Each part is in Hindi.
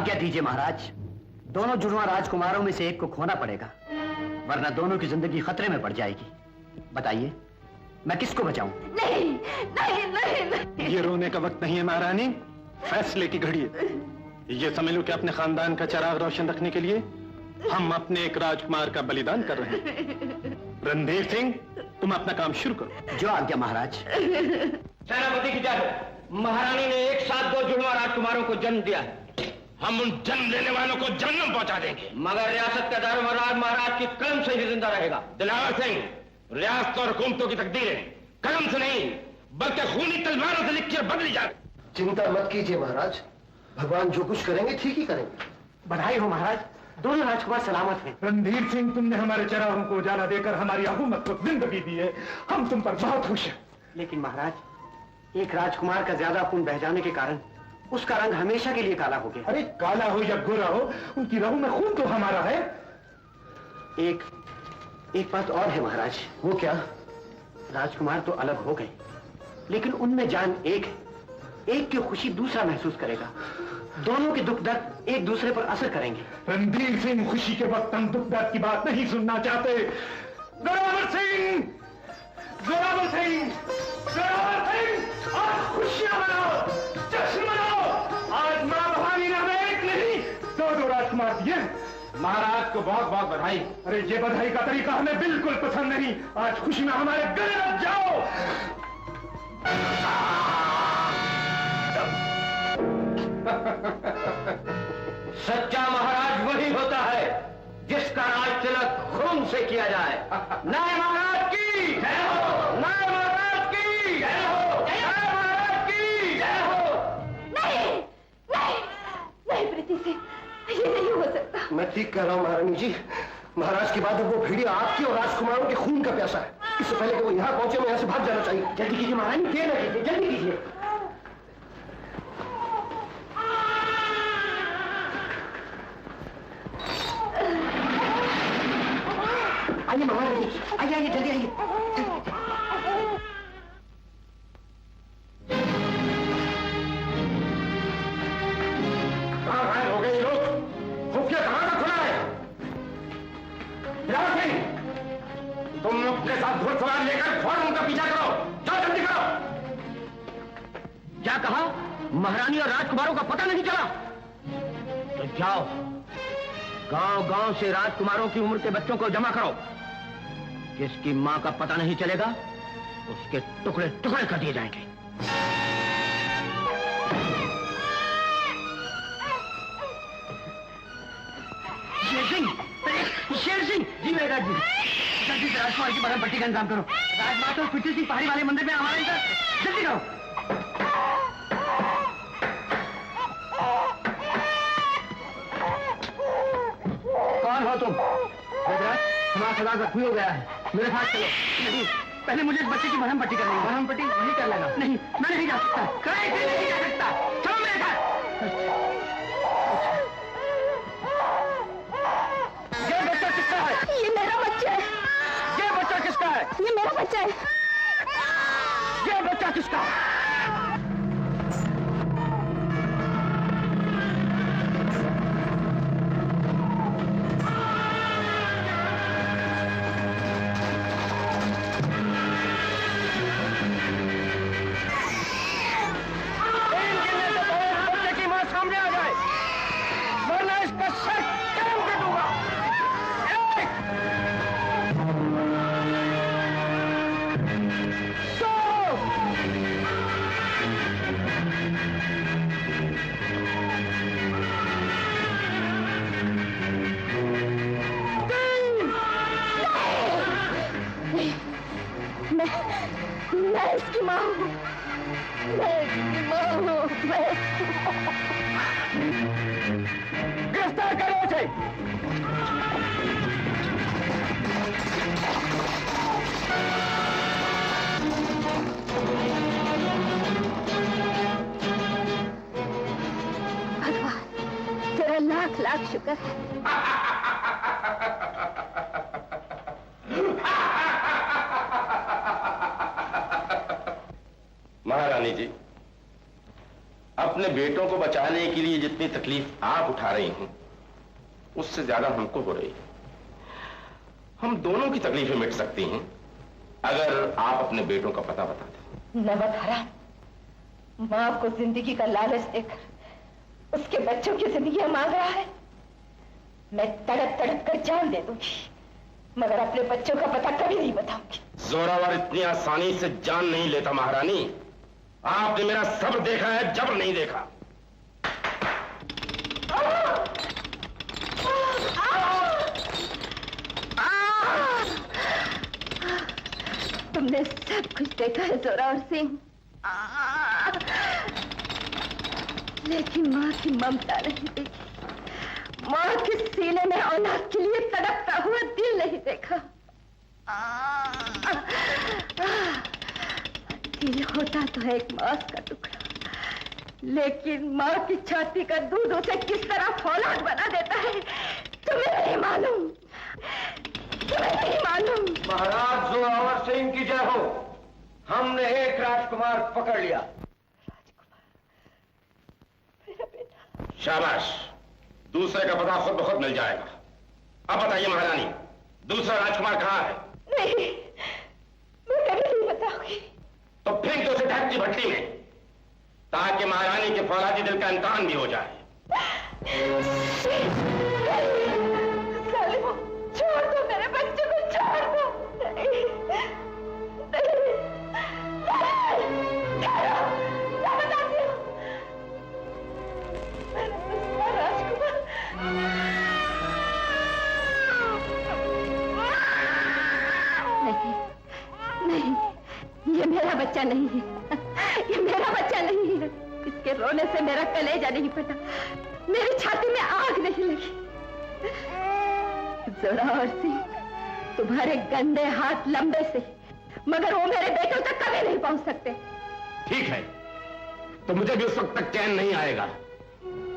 आज्ञा दीजिए महाराज, दोनों जुड़वा राजकुमारों में से एक को खोना पड़ेगा, वरना दोनों की जिंदगी खतरे में पड़ जाएगी। बताइए, मैं किसको बचाऊं? नहीं, नहीं, नहीं, नहीं। ये रोने का वक्त नहीं है महारानी, फैसले की घड़ी है। ये समझ लो कि अपने खानदान का चिराग रोशन रखने के लिए हम अपने एक राजकुमार का बलिदान कर रहे हैं। रणधीर सिंह, तुम अपना काम शुरू करो। जो आज्ञा महाराज। सेनापति की जय। महारानी ने एक साथ 2 जुड़वा राजकुमारों को जन्म दिया है। हम उन जन्म लेने वालों को जन्म पहुंचा देंगे, मगर रियासत का दारोमदार महाराज की कलम से ही जिंदा रहेगा। दिलावर सिंह, रियासत और हुकूमतों की तकदीरें कलम से नहीं बल्कि खूनी तलवारों से लिखकर बदली जा। चिंता मत कीजिए महाराज, भगवान जो कुछ करेंगे ठीक ही करेंगे। बधाई हो महाराज, दोनों राजकुमार सलामत हैं। रणधीर सिंह, तुमने हमारे चिरागों को उजाला देकर हमारी हुकूमत को जिंदगी दी है, हम तुम पर बहुत खुश हैं। लेकिन महाराज, एक राजकुमार का ज्यादा खून बह जाने के कारण उसका रंग हमेशा के लिए काला हो गया। अरे काला हो या गोरा हो, उनकी रहू में खून तो हमारा है। एक बात और है महाराज। वो क्या? राजकुमार तो अलग हो गए, लेकिन उनमें जान एक है। एक की खुशी दूसरा महसूस करेगा, दोनों के दुख दर्द एक दूसरे पर असर करेंगे। रणधीर सिंह, खुशी के वक्त हम दुख दर्द की बात नहीं सुनना चाहते। जोरावर सिंह, जोरावर सिंह, जोरावर सिंह, आज खुशियां मनाओ, जश्न मनाओ। आज मां भवानी ने हमें एक नहीं 2 राजकुमार दिए। महाराज को बहुत बहुत बधाई। अरे ये बधाई का तरीका हमें बिल्कुल पसंद नहीं। आज खुशी में हमारे गले लग जाओ। सच्चा महाराज वही होता है जिसका राज तिलक खून से किया जाए। नए महाराज की जय हो, नए महाराज की जय हो, नए महाराज की जय हो। नहीं, नहीं, नहीं प्रीति से ये नहीं हो सकता। मैं ठीक कह रहा हूँ महारानी जी, महाराज के बाद वो भेड़िया आपकी और राजकुमारों के खून का प्यासा है। इससे पहले कि वो यहाँ पहुंचे, मैं यहाँ से भाग जाना चाहिए। जल्दी कीजिए महारानी, देर न कीजिए, जल्दी कीजिए। आइए महारानी, आइए आइए, जल्दी आइए। कहाँ गायब हो गए ये लोग? खुफिया कहाँ का खुला है? दिलावर सिंह, तुम अपने साथ घुड़सवार लेकर फौरन उनका पीछा करो। जाओ, जल्दी करो। क्या कहा? महारानी और राजकुमारों का पता नहीं चला? तो जाओ, गांव-गांव से राजकुमारों की उम्र के बच्चों को जमा करो। जिसकी मां का पता नहीं चलेगा, उसके टुकड़े टुकड़े कर दिए जाएंगे। शेर सिंह, शेर सिंह जी, मेरा जी, जल्दी से राजकुमार की मरहम पट्टी का इंतजाम करो। राजमाता और पृथ्वी सिंह पहाड़ी वाले मंदिर में हमारा इंतजार, जल्दी करो। कौन हो तुम? हमारा सदा जख्मी हो गया है, मेरे साथ चलो। नहीं, पहले मुझे इस बच्चे की मरहम पट्टी करनी है। मरहम पट्टी वही कर लेना। नहीं, मैं नहीं जा सकता, कहीं नहीं जा सकता। चलो मेरे साथ। ये बच्चा किसका है? ये मेरा बच्चा है। ये बच्चा किसका है? ये मेरा बच्चा है। ये बच्चा किसका है? मैं इसकी माँ हूँ, मैं इसकी माँ हूँ, गिरफ्तार करो उसे। भगवान तेरा लाख लाख शुक्र है। महारानी जी, अपने बेटों को बचाने के लिए जितनी तकलीफ आप उठा रही हैं, उससे ज्यादा हमको हो रही है। हम दोनों की तकलीफें मिट सकती हैं अगर आप अपने बेटों का पता बता दें। नमक हराम माँ को जिंदगी का लालच देकर उसके बच्चों की जिंदगी मांग रहा है। मैं तड़प तड़प कर जान दे दूंगी, मगर अपने बच्चों का पता कभी नहीं बताऊंगी। जोरावर इतनी आसानी से जान नहीं लेता महारानी। आपने मेरा सब्र देखा है, जबर नहीं देखा। तुमने सब कुछ देखा है जोरावर सिंह, लेकिन माँ की ममता नहीं देखी। माँ के सीने में औलाद के लिए तड़पता हुआ दिल नहीं देखा। दिल होता तो है एक मांस का टुकड़ा, लेकिन माँ की छाती का दूध उसे किस तरह फौलाद बना देता है तुम्हें नहीं मालूम, तुम्हें नहीं मालूम। महाराज जोरावर सिंह की जय हो। हमने एक राजकुमार पकड़ लिया। मेरा बेटा। शाबाश, दूसरे का पता खुद ब खुद मिल जाएगा। अब बताइए महारानी, दूसरा राजकुमार कहाँ है? नहीं, मैं कभी नहीं बताऊंगी। तो फेंक दो उसे ढक की भट्टी में, ताकि महारानी के फौलादी दिल का इम्तिहान भी हो जाए। सालिमो, छोड़ दो मेरे बच्चे को, छोड़ दो। नहीं, नहीं, क्या बताती हो? मेरा राजकुमार। नहीं, नहीं, ये मेरा बच्चा नहीं है, ये मेरा बच्चा नहीं है। इसके रोने से मेरा कलेजा नहीं फटा, मेरी छाती में आग नहीं लगी। जोरावर सिंह, तुम्हारे गंदे हाथ लंबे से, मगर वो मेरे बेटों तक कभी नहीं पहुंच सकते। ठीक है, तो मुझे भी उस वक्त तक चैन नहीं आएगा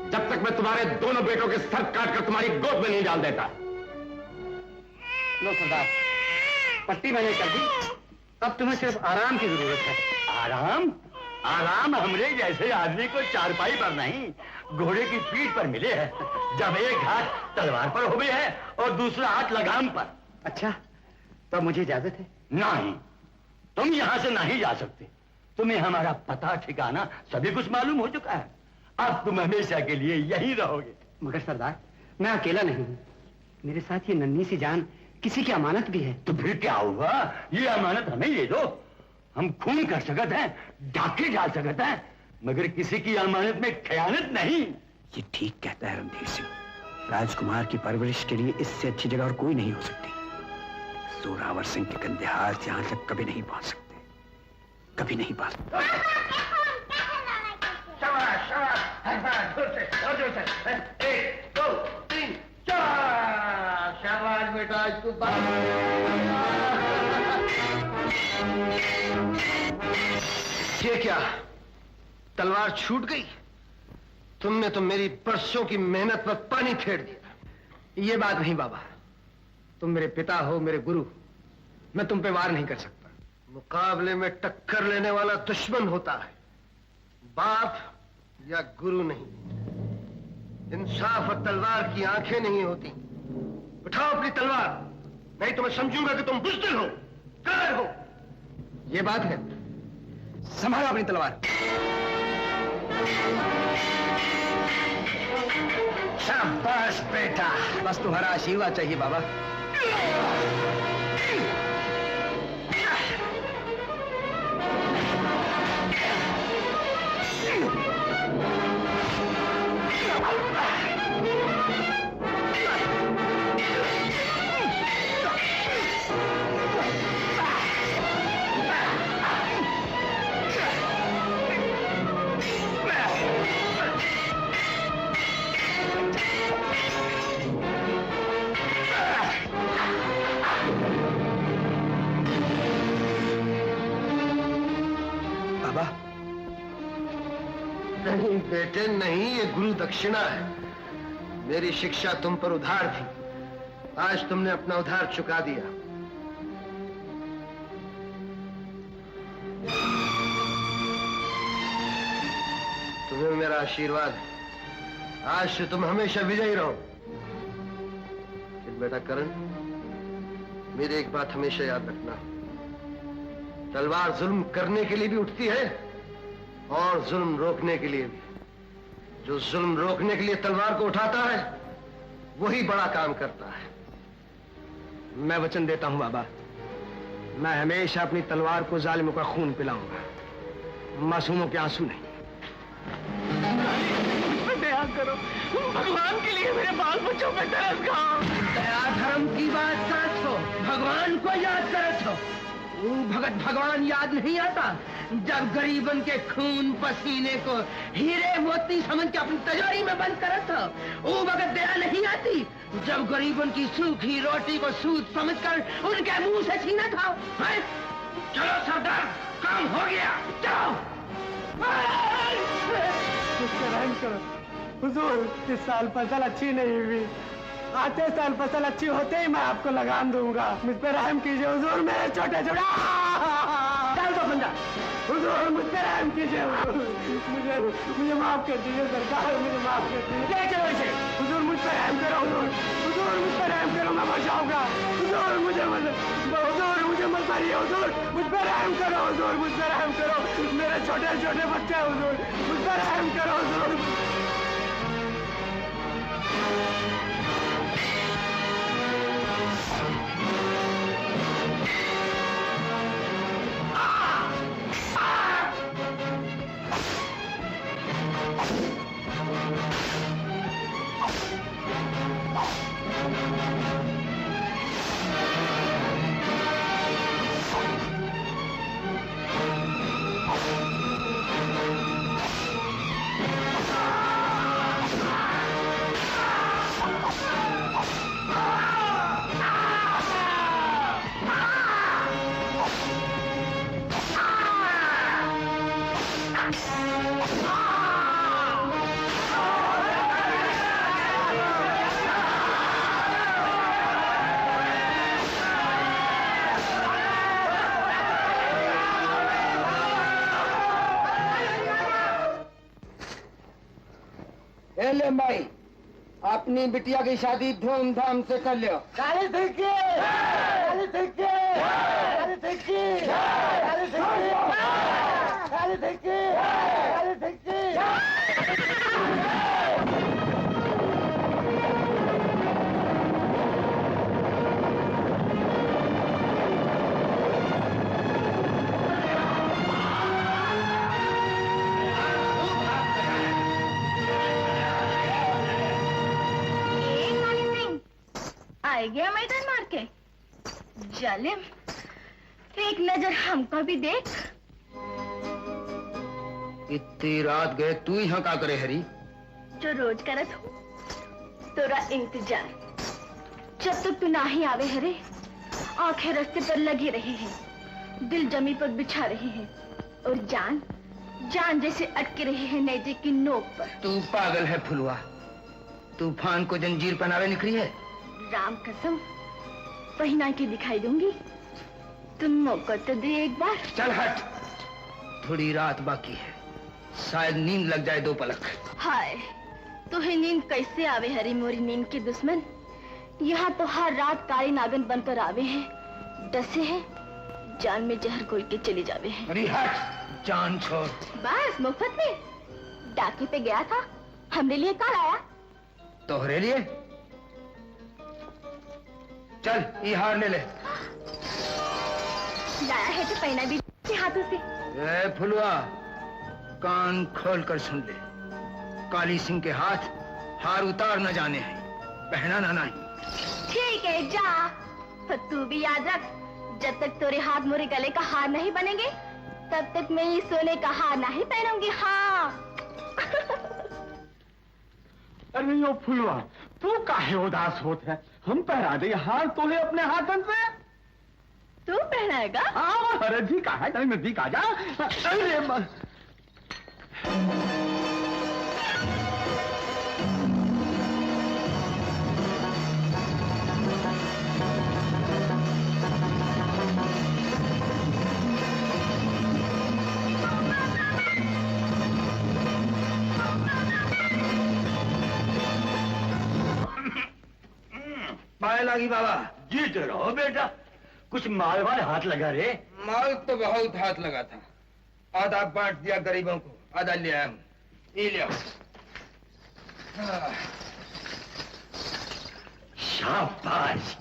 जब तक मैं तुम्हारे दोनों बेटों के सर काटकर तुम्हारी गोद में नहीं डाल देता। लो सरदार, पट्टी मैंने कर दी, अब तुम्हें सिर्फ आराम की जरूरत है। आराम? आराम हमरे जैसे आदमी को चारपाई पर नहीं, घोड़े की पीठ पर मिले है, जब एक हाथ तलवार पर हो गए है और दूसरा हाथ लगाम पर। अच्छा, तो मुझे इजाजत है? नहीं, तुम यहाँ से नहीं जा सकते। तुम्हें हमारा पता ठिकाना सभी कुछ मालूम हो चुका है। अब तुम हमेशा के लिए यहीं रहोगे। मगर सरदार, मैं अकेला नहीं हूँ, मेरे साथ ये नन्ही सी जान किसी की अमानत भी है। तो फिर क्या हुआ? ये अमानत हमें दे दो, हम खून कर सकते हैं, डाके डाल सकते हैं, मगर किसी की अमानत में खयानत नहीं। ये ठीक कहता है रणधीर सिंह, राजकुमार की परवरिश के लिए इससे अच्छी जगह और कोई नहीं हो सकती। जोरावर सिंह के गंदे हाथ यहाँ तक कभी नहीं पहुंच सकते, कभी नहीं पहुंच सकते। शाबाश, शाबाश, जोर से, 1, 2, 3, 4। शाबाश बेटा, आज तू ये क्या, तलवार छूट गई? तुमने तो मेरी बरसों की मेहनत पर पानी फेर दिया। ये बात नहीं बाबा, तुम मेरे पिता हो, मेरे गुरु, मैं तुम पे वार नहीं कर सकता। मुकाबले में टक्कर लेने वाला दुश्मन होता है, बाप या गुरु नहीं। इंसाफ और तलवार की आंखें नहीं होती। उठाओ अपनी तलवार, नहीं तो मैं समझूंगा कि तुम बुज़दिल हो, कायर हो। ये बात है, संभालो अपनी तलवार। शाबाश बेटा, बस तुम्हारा आशीर्वाद चाहिए बाबा। नहीं बेटे नहीं, ये गुरु दक्षिणा है। मेरी शिक्षा तुम पर उधार थी, आज तुमने अपना उधार चुका दिया। तुम्हें मेरा आशीर्वाद है। आज से तुम हमेशा विजयी रहो। लेकिन बेटा करण, मेरी एक बात हमेशा याद रखना, तलवार जुल्म करने के लिए भी उठती है और जुल्म रोकने के लिए भी। जो जुल्म रोकने के लिए तलवार को उठाता है वही बड़ा काम करता है। मैं वचन देता हूं बाबा, मैं हमेशा अपनी तलवार को जालिमों का खून पिलाऊंगा, मासूमों के आंसू नहीं। दया करो, भगवान के लिए मेरे बाल बच्चों पे तरस खाओ। दया धर्म की बात करत हो, भगवान को याद करत हो। वो भगत भगवान याद नहीं आता जब गरीबन के खून पसीने को हीरे मोती समझ के अपनी तिजोरी में बंद करत हो। वो भगत दया नहीं आती जब गरीबन की सूखी रोटी को सूद समझकर उनके मुंह से छीना खाओ। हैं? चलो सरदार, काम हो गया, जाओ। हुजूर, इस साल फसल अच्छी नहीं हुई, आते साल फसल अच्छी होते ही मैं आपको लगाम दूंगा। मुझ पर रहम कीजिए हुजूर, मेरे छोटे छोटे डाल दो बंदा। हुजूर मुझ पर रहम कीजिए, मुझे माफ कर दीजिए सरकार, मुझे माफ कर दीजिए। ले चलो इसे। हुजूर मुझ पर रहम करो, हुजूर मुझ पर रहम करो, मैं बचाऊंगा। हुजूर मुझे मत मारिए, हुजूर मुझ पर रहम करो, हुजूर मुझ पर रहम करो, मेरे छोटे छोटे बच्चे हुजूर, मुझ पर रहम करो हुजूर। भाई, अपनी बिटिया की शादी धूमधाम से कर लियो। काली फिक्की, काली फिक्की, काली फिक्की, काली फिक्की, काली फिक्की, काली फिक्की। गया मैदान मार के। जालिम, एक नजर हमको भी देख। इतनी रात गए तू यहाँ क्या करे हरी? जो रोज करत हूँ, तोरा इंतजार। जब तक तू नाही आवे हरे, आंखें रास्ते पर लगी रही है, दिल जमी पर बिछा रही है और जान जैसे अटके रही है नेजे की नोक पर। तू पागल है फुलवा, तूफान को जंजीर पहनावे निकली है। राम कसम, पहना के दिखाई दूंगी, तुम मौका तो दे एक बार। चल हट, थोड़ी रात बाकी है, शायद नींद लग जाए 2 पलक। हाय, तुहे नींद कैसे आवे हरी मोरी नींद के दुश्मन। यहाँ तो हर रात काली नागन बनकर आवे हैं, डसे हैं, जान में जहर घोल के चले जावे हैं। अरे हट, जान छोड़। बस मुफ्त में डाके पे गया था, हमरे लिए कल आया। तोहरे लिए? चल ये हार ले ले। लाया है तो पहना भी हाथों से। ए फुलवा, कान खोल कर सुन ले, काली सिंह के हाथ हार उतार न जाने हैं, पहनाना नहीं। ठीक है जा, तो तू भी याद रख, जब तक तेरे हाथ मोरे गले का हार नहीं बनेंगे तब तक मैं ये सोने का हार नहीं पहनूंगी। हाँ। अरे यो फुलवा, तू काहे उदास होत है? हम पहरा दे हार तोहे अपने हाथन से। तू पहनाएगा? हाँ, अरे जी कहा जाए, नजदीक आ जा। अरे पाए लागी बाबा। जीते रहो बेटा। कुछ माल वाले हाथ लगा रे। माल तो बहुत हाथ लगा था, आधा बांट दिया गरीबों को, आधा ले आया हूं। ये लिया। शाबाश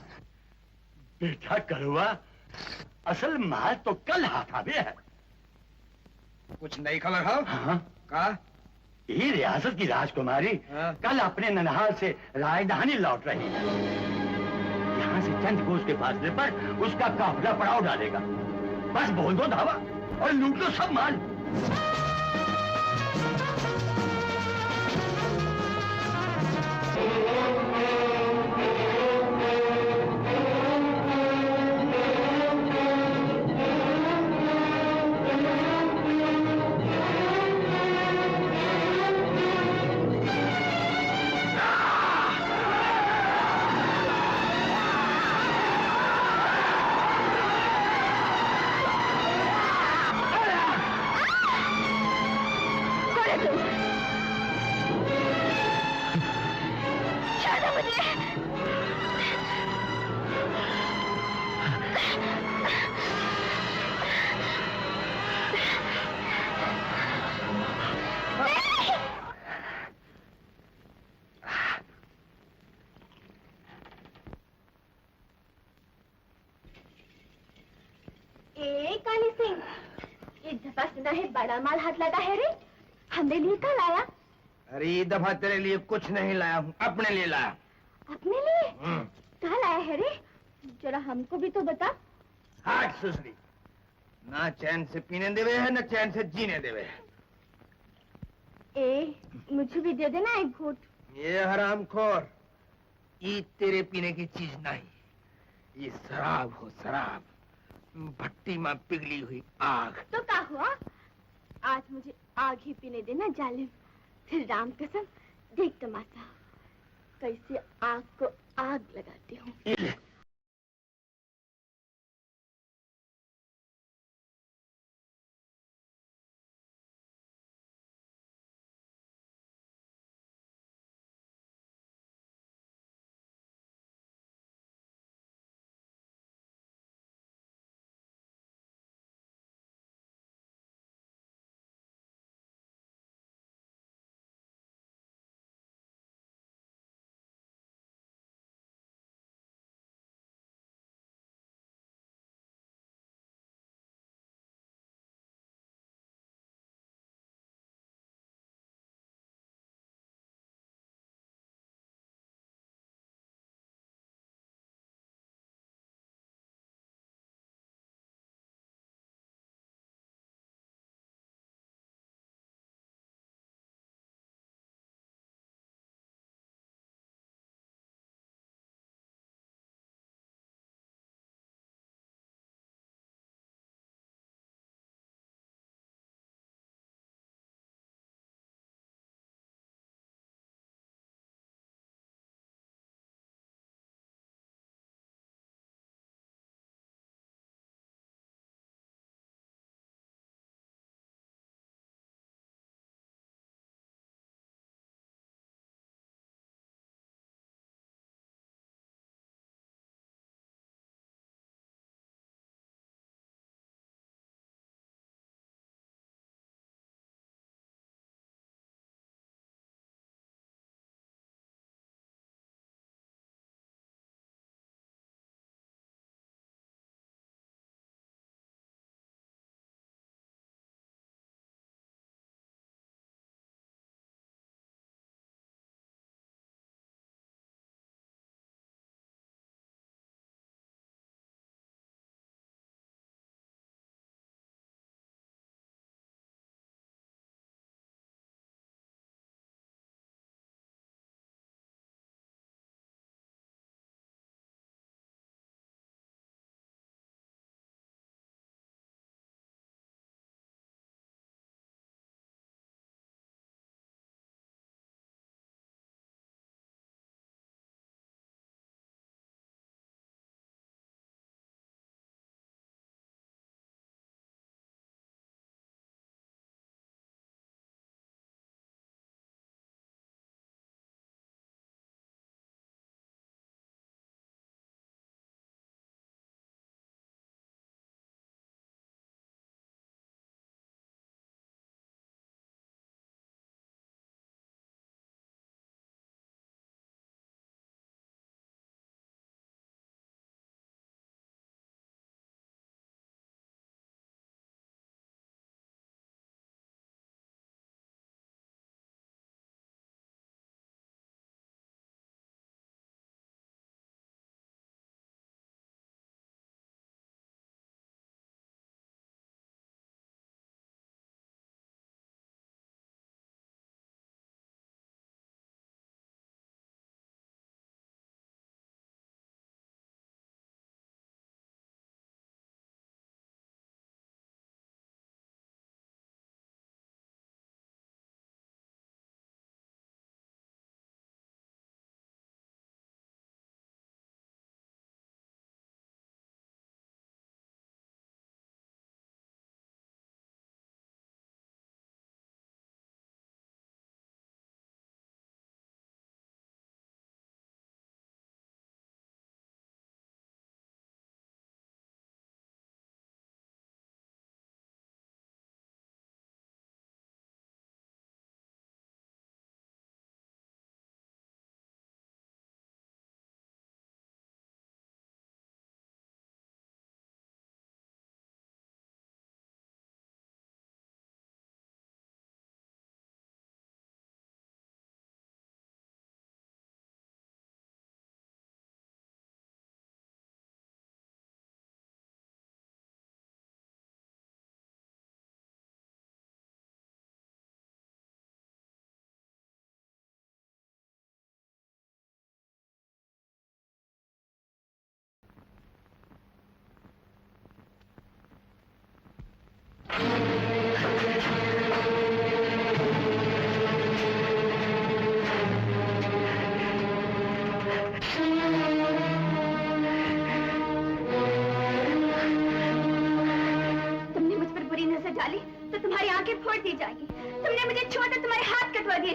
बेटा करुआ, असल माल तो कल हाथ आवे है। कुछ नई खबर हो? हाँ? का? ये रियासत की राजकुमारी कल अपने ननहाल से राजधानी लौट रही है। यहाँ से चंद कोस के फासले पर उसका काफिला पड़ाव डालेगा। बस बोल दो धावा और लूट लो सब माल। काली सिंह, इस दफा सुना है बड़ा माल हाथ लगा है रे। हमने लिए कल आया। अरे ये दफा तेरे लिए कुछ नहीं लाया हूँ, अपने लिए लाया। अपने लिए? कल आया है रे? जरा हमको भी तो बता। हाथ सुसरी, ना चैन से पीने देवे है, ना चैन से जीने देवे है। मुझे भी दे देना एक घूंट। ये हरामखोर, ये तेरे पीने की चीज नहीं। ये शराब हो शराब, भट्टी में पिघली हुई आग। तो क्या हुआ? आज मुझे आग ही पीने देना जालिम। फिर राम कसम, देख तमाशा कैसे आग को आग लगाती हूँ।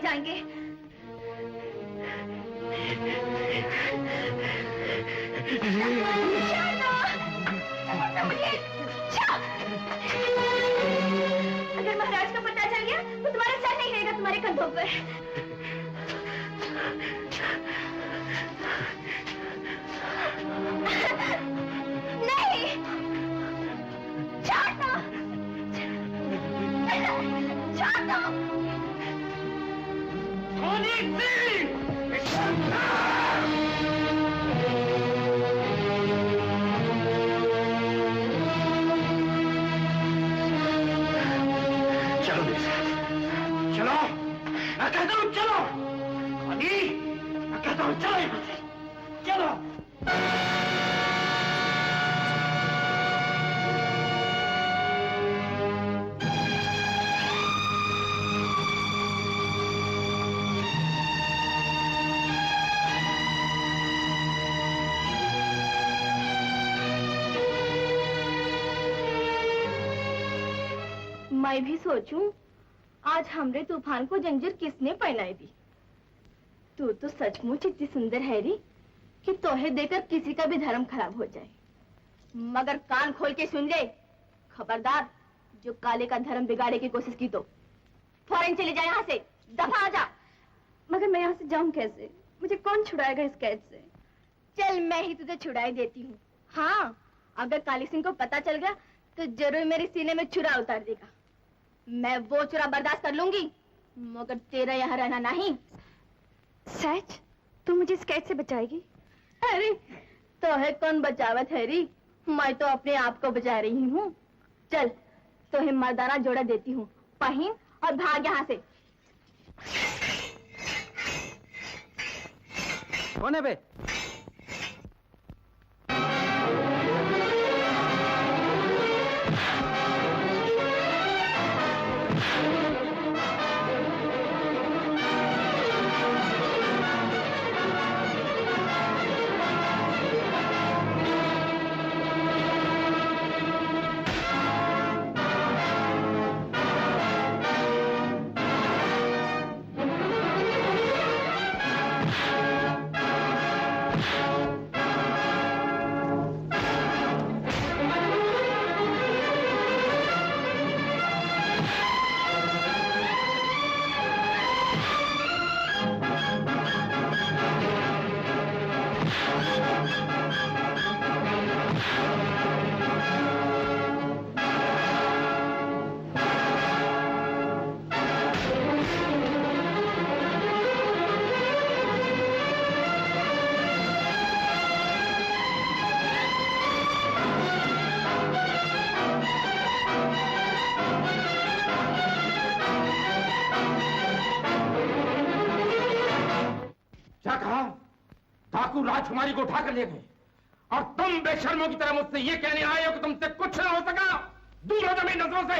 जाएंगे। अगर महाराज का पता चल गया तो तुम्हारा सर नहीं रहेगा तुम्हारे कंधों पर। नहीं, छोड़ दो, छोड़ दो। चलो मेरे साथ, चलो, मैं कहता हूँ चलो, खाली, मैं कहता हूँ चलो यहाँ से, चलो। मैं भी सोचूं आज हमरे तूफान को जंजीर किसने पहनाई दी। तू तो सचमुच इतनी सुंदर है री कि तोहे देकर किसी का भी धर्म खराब हो जाए। मगर कान खोल के सुन ले, खबरदार जो काले का धर्म बिगाड़े की कोशिश की तो फौरन चले जाए यहाँ से, दफा आ जा। मगर मैं यहाँ से जाऊं कैसे? मुझे कौन छुड़ाएगा इस कैद से? चल मैं ही तुझे छुड़ाई देती हूँ। हाँ, अगर काली सिंह को पता चल गया तो जरूर मेरे सीने में छुरा उतार देगा। मैं वो छुरा बर्दाश्त कर लूंगी, मगर तेरा यहाँ रहना नहीं। सच? तू मुझे इस कैद से बचाएगी? अरे तो है कौन बचावत है री, मैं तो अपने आप को बचा रही हूँ। चल तो है मर्दाना जोड़ा देती हूँ, पहन और भाग यहाँ से। कौन है बे? राजकुमारी को उठाकर ले गए और तुम बेशर्मों की तरह मुझसे ये कहने आए हो कि तुमसे कुछ न हो सका। दूर हो मेरी नजरों से।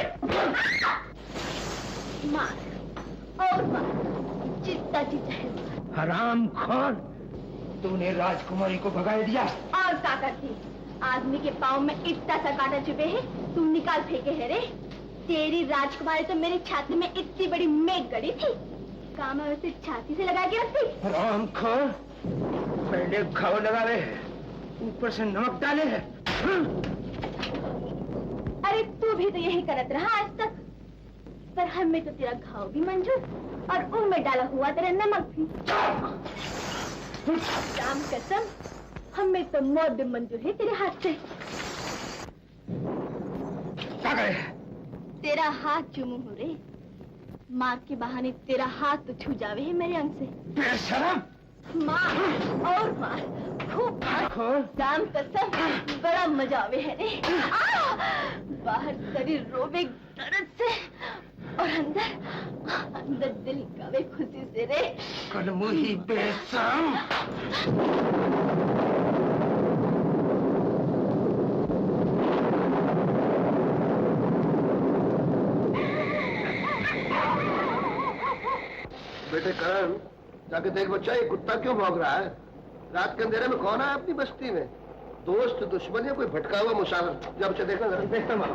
मार और मार, जितना जी चाहे। हराम खोर, तूने राजकुमारी को भगा दिया। और क्या करती? आदमी के पाँव में इतना सा कांटा चुभे है, तू निकाल फेंके है रे। तेरी राजकुमारी तो मेरी छाती में इतनी बड़ी मेघ गड़ी थी, काम है उसे छाती से लगा के रखती। हराम खोर, पहले घाव लगा ले, ऊपर से नमक डाले है। अरे तू भी तो यही करत रहा आज तक, पर हमें तो तेरा घाव भी मंजूर और उनमें डाला हुआ तेरा नमक भी। राम कसम, हमें तो मौत भी मंजूर है तेरे हाथ से। क्या करे? तेरा हाथ चूमू हो रे, माँ के बहाने तेरा हाथ तो छू जावे है मेरे अंग से। बेशरम! मार और मार, खूब मार। राम कसम, बड़ा मजा आवे है रे। बाहर शरीर रोवे दर्द से और अंदर दिल गावे खुशी से रे। कलमुही बेशरम! बेटे करण, जाके देख बच्चा, ये कुत्ता क्यों भौंक रहा है? रात के अंधेरे में कौन है अपनी बस्ती में? दोस्त, दुश्मन या कोई भटका हुआ मुसाफिर? जब बच्चा देखना जरा। देखता माँ।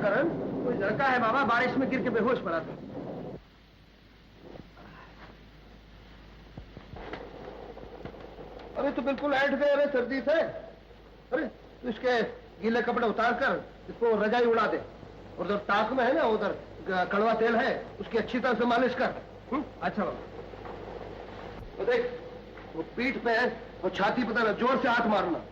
करण, कोई लड़का है बाबा, बारिश में गिर के बेहोश पड़ा था। अरे तो बिल्कुल ऐठ गए अरे सर्दी से। अरे तो इसके गीले कपड़े उतार कर इसको रजाई उड़ा दे, और उधर टाक में है ना, उधर कड़वा तेल है, उसकी अच्छी तरह से मालिश कर। अच्छा बाबा। तो देख, वो पीठ पे है और छाती पे ना जोर से हाथ मारना।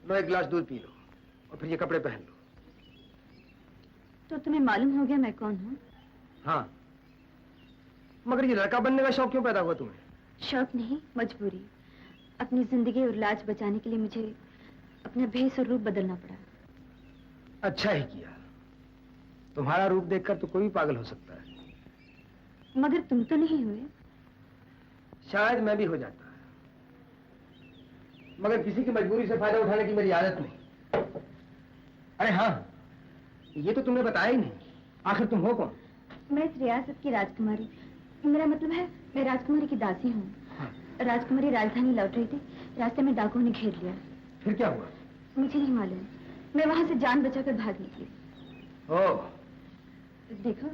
लो एक गिलास दूध पी लो और फिर ये कपड़े पहन लो। तो तुम्हें मालूम हो गया मैं कौन हूँ? हाँ, मगर ये लड़का बनने का शौक क्यों पैदा हुआ तुम्हें? शौक नहीं, मजबूरी। अपनी जिंदगी और लाज बचाने के लिए मुझे अपना भेष और रूप बदलना पड़ा। अच्छा ही किया। तुम्हारा रूप देखकर तो कोई भी पागल हो सकता है। मगर तुम तो नहीं हुए। शायद मैं भी हो जाता, मगर किसी की मजबूरी से फायदा उठाने की मेरी आदत नहीं। अरे हाँ, ये तो तुमने बताया ही नहीं, आखिर तुम हो कौन? मैं इस रियासत की राजकुमारी, मेरा मतलब है मैं राजकुमारी की दासी हूँ। हाँ। राजकुमारी राजधानी लौट रही थी, रास्ते में डाकुओं ने घेर लिया। फिर क्या हुआ? मुझे नहीं मालूम, मैं वहां से जान बचाकर भाग निकली। ओह, देखो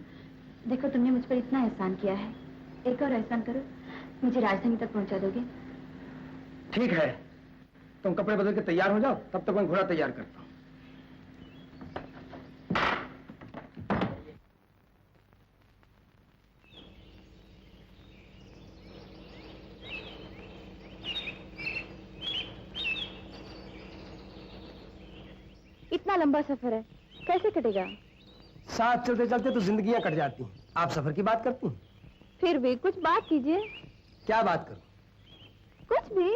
देखो, तुमने मुझ पर इतना एहसान किया है, एक और एहसान करो, मुझे राजधानी तक पहुंचा दोगे? ठीक है, तुम कपड़े बदल के तैयार हो जाओ, तब तक मैं घोड़ा तैयार करता हूँ। इतना लंबा सफर है, कैसे कटेगा? साथ चलते चलते तो जिंदगियां कट जाती हैं। आप सफर की बात करती हैं? फिर भी कुछ बात कीजिए। क्या बात करूं? कुछ भी।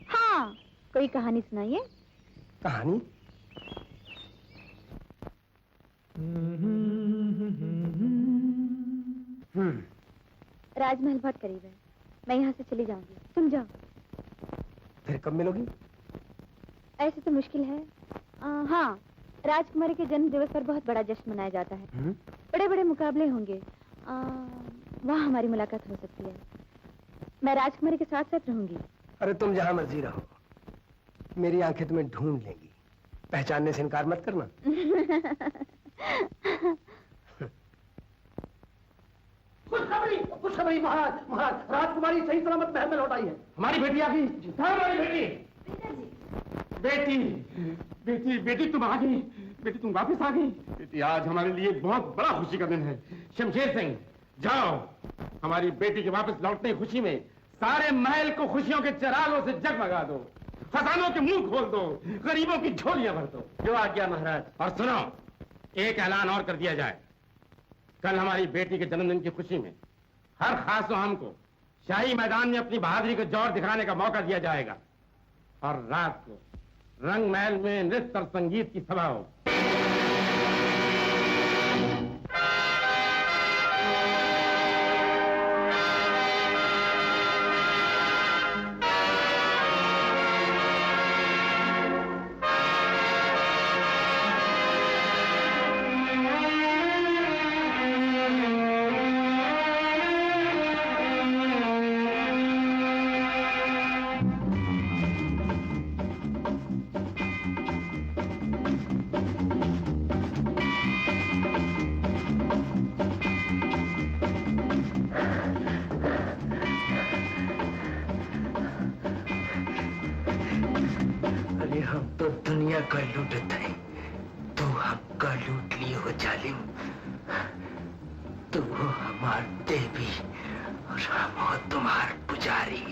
हाँ, कोई कहानी सुनाइए। कहानी? राजमहल बहुत करीब है, मैं यहाँ से चली जाऊंगी, तुम जाओ। फिर कब मिलोगी? ऐसे तो मुश्किल है। हाँ, राजकुमारी के जन्म दिवस पर बहुत बड़ा जश्न मनाया जाता है। बड़े बड़े मुकाबले होंगे, वहाँ हमारी मुलाकात हो सकती है। मैं राजकुमारी के साथ साथ रहूंगी। अरे तुम जहाँ मर्जी रहो, मेरी आंखें तुम्हें ढूंढ लेंगी। पहचानने से इनकार मत करना। खुशखबरी महाराज, महाराज, राजकुमारी सही सलामत महल में लौट आई है। हमारी बेटी आ गई। हमारी बेटी, बेटी बेटी बेटी तुम आ गई, बेटी तुम वापस आ गई। बेटी आज हमारे लिए बहुत बड़ा खुशी का दिन है। शमशेर सिंह जाओ, हमारी बेटी के वापस लौटने की खुशी में सारे महल को खुशियों के चिरागों से जगमगा दो, खजानों के मुंह खोल दो, गरीबों की झोलियां भर दो। जो आज्ञा महाराज। और सुनो, एक ऐलान और कर दिया जाए। कल हमारी बेटी के जन्मदिन की खुशी में हर खास हम को शाही मैदान में अपनी बहादुरी को जोर दिखाने का मौका दिया जाएगा और रात को रंग महल में नृत्य और संगीत की सभा हो। हम तो दुनिया का लूटत है, तू हमका लूट लिए हो जालिम। तू हो हमार देवी और हम हो तुम्हार पुजारी।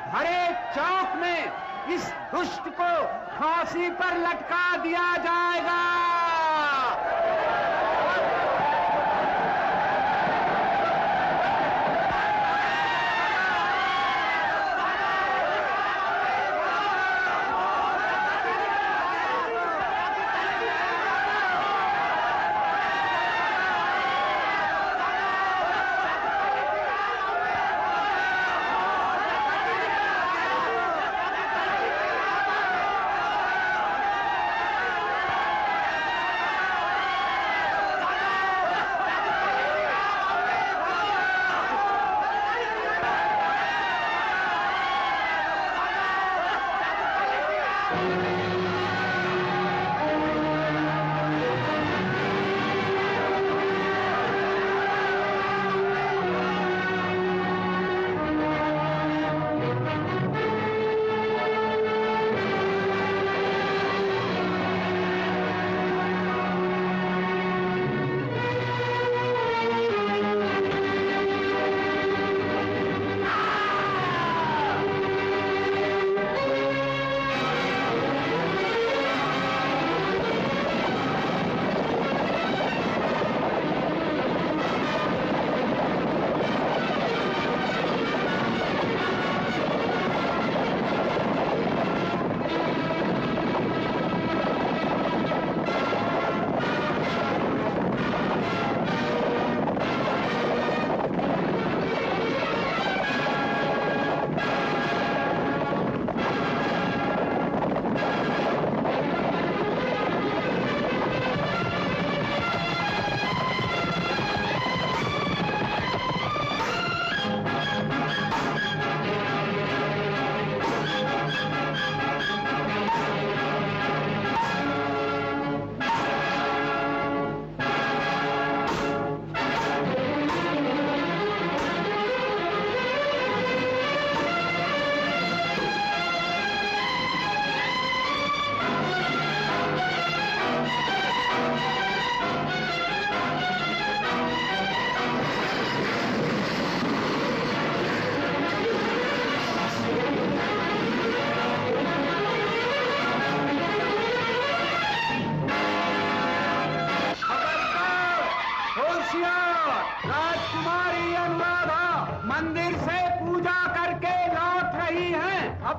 हरे चौक में इस दुष्ट को फांसी पर लटका दिया जाएगा।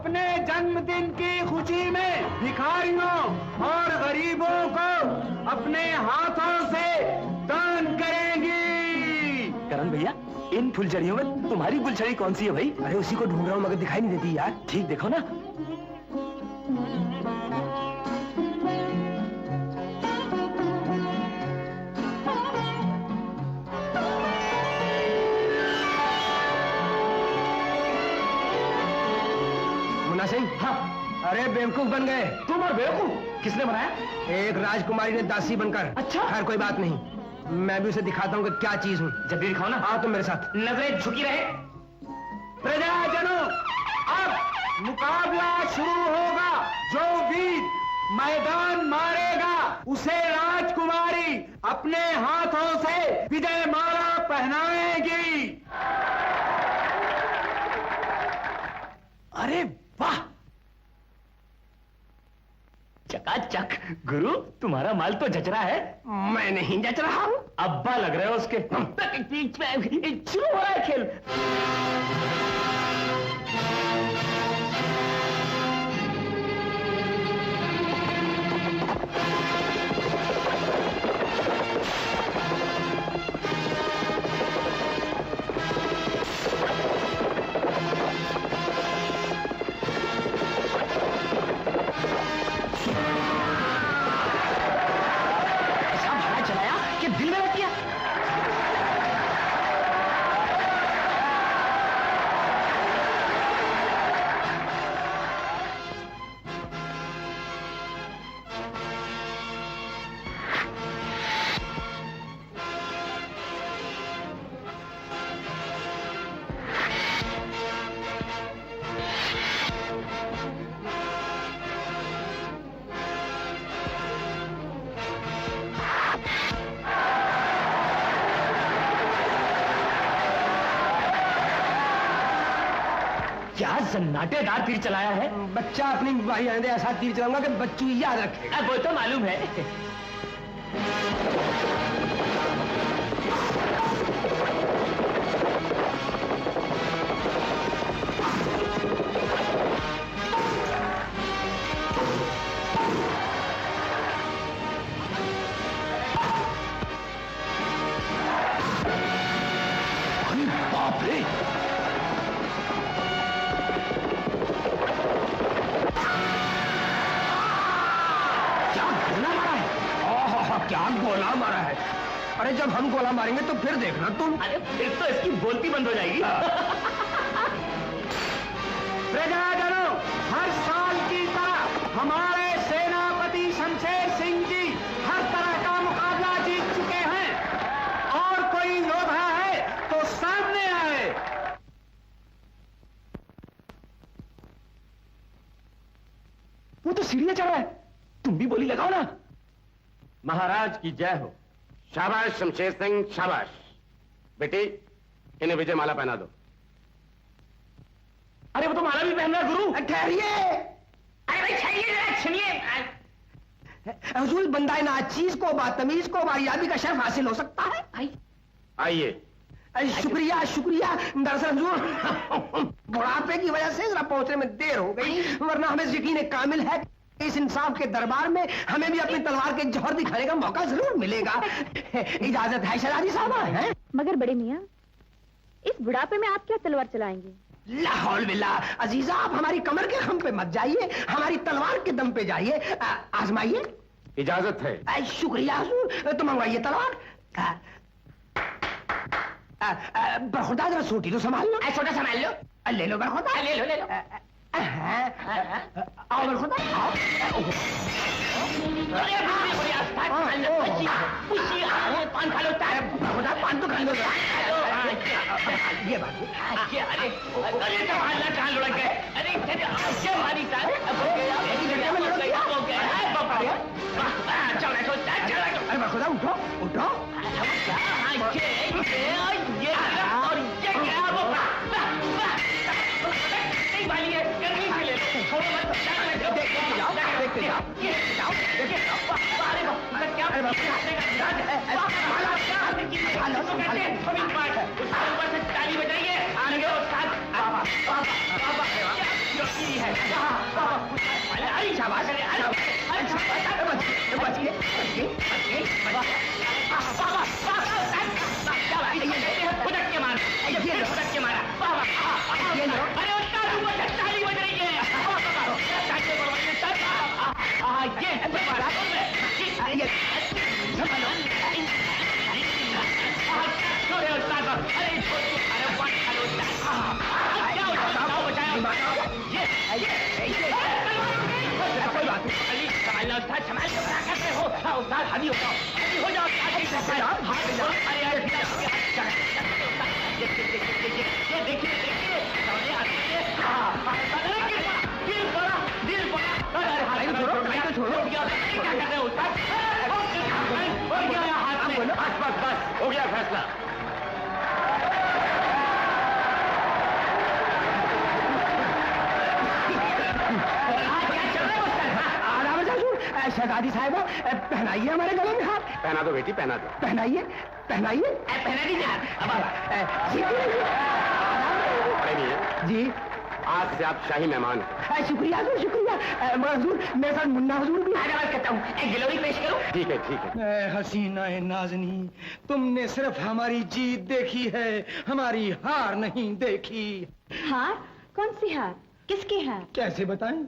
अपने जन्मदिन की खुशी में भिखारियों और गरीबों को अपने हाथों से दान करेंगी। करण भैया, इन फुलझड़ियों में तुम्हारी फुलझड़ी कौन सी है भाई? अरे उसी को ढूंढ रहा हूँ मगर दिखाई नहीं देती यार। ठीक देखो ना। मुन्ना सिंह। हाँ। अरे बेवकूफ बन गए। तुम और बेवकूफ? किसने बनाया? एक राजकुमारी ने दासी बनकर। अच्छा। खैर कोई बात नहीं, मैं भी उसे दिखाता हूँ कि क्या चीज हूँ। जब भी दिखाओ ना। आओ तुम मेरे साथ। नजरें झुकी रहे। प्रजाजनों, अब मुकाबला शुरू होगा। जो वीर मैदान मारेगा उसे राजकुमारी अपने हाथों से विजय माला पहनाएगी। अरे वाह, चकाचक। गुरु, तुम्हारा माल तो जच रहा है। मैं नहीं जच रहा हूँ। अब्बा लग रहे हो उसके। बीच में शुरू हो रहा है खेल। क्या सन्नाटेदार तीर चलाया है। बच्चा अपनी भाई आने दे, ऐसा तीर चलाऊंगा कि बच्चू याद रखे। वो तो मालूम है। अरे बाप रे, क्या गोला मारा है। अरे जब हम गोला मारेंगे तो फिर देखना तुम। अरे फिर तो इसकी बोलती बंद हो जाएगी। प्रजाजनों, हर साल की तरह हमारे सेनापति शमशेर सिंह जी हर तरह का मुकाबला जीत चुके हैं। और कोई योद्धा है तो सामने आए। वो तो सीढ़ियां चढ़ रहा है। तुम भी बोली लगाओ ना। महाराज की जय हो। शाबाश शमशेर सिंह, शाबाश। बेटी, इन्हें विजय माला पहना दो। अरे वो तो माला भी पहन रहा है गुरु। ठहरिए। अरे भाई ठहरिए, सुनिए। हुजूर, बंदा नाचीज को, बदतमीज को वारियाबी का शर्फ हासिल हो सकता है। आइए। शुक्रिया शुक्रिया। दरअसल हुजूर, बुढ़ापे की वजह से जरा पहुंचने में देर हो गई, वरना हमें यकीन कामिल है इस इंसाफ के दरबार में हमें भी अपनी तलवार के जौहर दिखाने का मौका जरूर मिलेगा। इजाजत है शहजादी साहबा? है मगर बड़े मियाँ, इस बुढ़ापे में आप क्या तलवार चलाएंगे? लाहौल बिल्ला। अजीजा, आप हमारी कमर के खम पे मत जाइए, हमारी तलवार के दम पे जाइए। आजमाइए। इजाजत है। शुक्रिया हुजूर। तो मंगवाइए तलवार। बरखुदा, जरा छोटी तो संभाल लो। छोटा संभाल लो। ले लो बरखुदा, ले लो ले लो। आओ बरखुदा, आओ। पान खा लो। बरखुदा, पान तो खा लो। ये बात कहाँ लुढ़क गए? अरे हमारी अरे बरखुदा, उठो उठो। ताली बजाइए। की है। अरे शाबाश, उधर के मारा, उधर के मारा। अरे उसका ताली बज रही है। हो गया फैसला। शहजादी साहिबा, पहनाइए हमारे गले में हाथ। पहना दो बेटी, पहना दो। पहनाइए, पहनाइए। पहना दीजिए जी। आज से आप शाही मेहमान हैं। शुक्रिया हजूर, शुक्रिया। हजूर, मेरे साथ मुन्ना हजूर भी आवाज करता हूँ। एक गिलोरी पेश करूँ? ठीक है, ठीक है। हसीना नाज़नी, तुमने सिर्फ हमारी जीत देखी है, हमारी हार नहीं देखी। हार? कौन सी हार? किसकी हार? कैसे बताएं,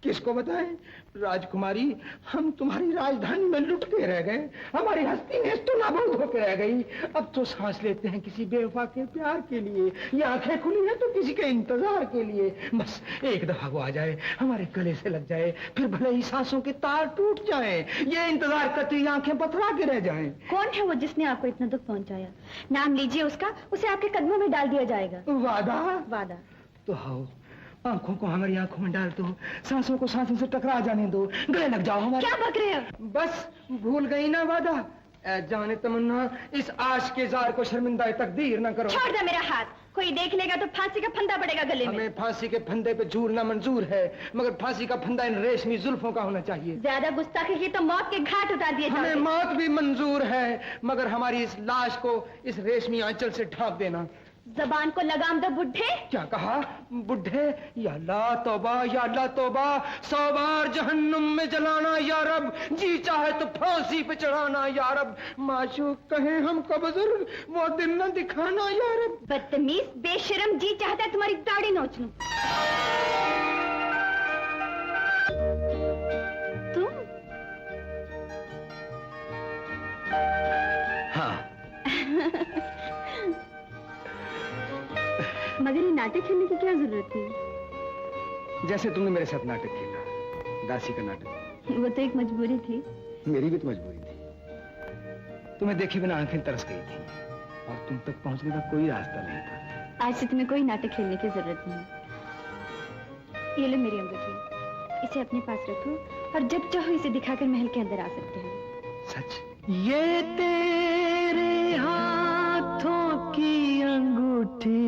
किसको बताएं? राजकुमारी, हम तुम्हारी राजधानी में लुट के रह गए, हमारी हस्ती नेस्त तो नाबूद होकर रह गई। अब तो सांस लेते हैं किसी बेवफा के प्यार के लिए, ये आंखें खुली हैं तो किसी के इंतजार के लिए। बस एक दफा वो आ जाए, हमारे गले से लग जाए, फिर भले ही सांसों के तार टूट जाएं, ये इंतजार करती आंखें पथरा के रह जाएं। कौन है वो जिसने आपको इतना दुख पहुंचाया? नाम लीजिए उसका, उसे आपके कदमों में डाल दिया जाएगा। वादा? वादा। तो आओ, आंखों को हमारी आंखों में डाल दो, सांसों को सांसों से टकरा जाने दो, गले लग जाओ हमारे। क्या बक रहे हो? बस भूल गई ना वादा? जाने तमन्ना, इस आश के जार को शर्मिंदा तकदीर न करो। छोड़ दे मेरा हाथ, कोई देख लेगा तो फांसी का फंदा पड़ेगा गले में। हमें फांसी के फंदे पे झूलना मंजूर है, मगर फांसी का फंदा इन रेशमी जुल्फों का होना चाहिए। ज्यादा गुस्ताखी की तो मौत के घाट उतार दिए हमें जाओगे। मौत भी मंजूर है, मगर हमारी इस लाश को इस रेशमी आंचल से ढांप देना। जबान को लगाम दो बुढ़े। क्या कहा? बुढ़े? या अल्लाह तौबा, या अल्लाह तौबा। 100 बार जहन्नुम में जलाना या रब, जी चाहे तो फांसी पे चढ़ाना या रब। माशूक कहे हमको बुजुर्ग, वो दिन न दिखाना या रब। बदतमीज, बेशरम, जी चाहता है तुम्हारी दाढ़ी नोच लूं। तुम? हाँ। मगर ये नाटक खेलने की क्या जरूरत थी? जैसे तुमने मेरे साथ नाटक खेला, दासी का नाटक। वो तो एक मजबूरी थी। मेरी भी तो मजबूरी थी। तुम्हें देखे बिना आंखें तरस गई थी और तुम तक पहुंचने का कोई रास्ता नहीं था। आज से तुम्हें कोई नाटक खेलने की जरूरत नहीं। ये लो मेरी अंगूठी, इसे अपने पास रखो और जब चाहो इसे दिखाकर महल के अंदर आ सकते हो। सच? ये तेरे हाथों की अंगूठी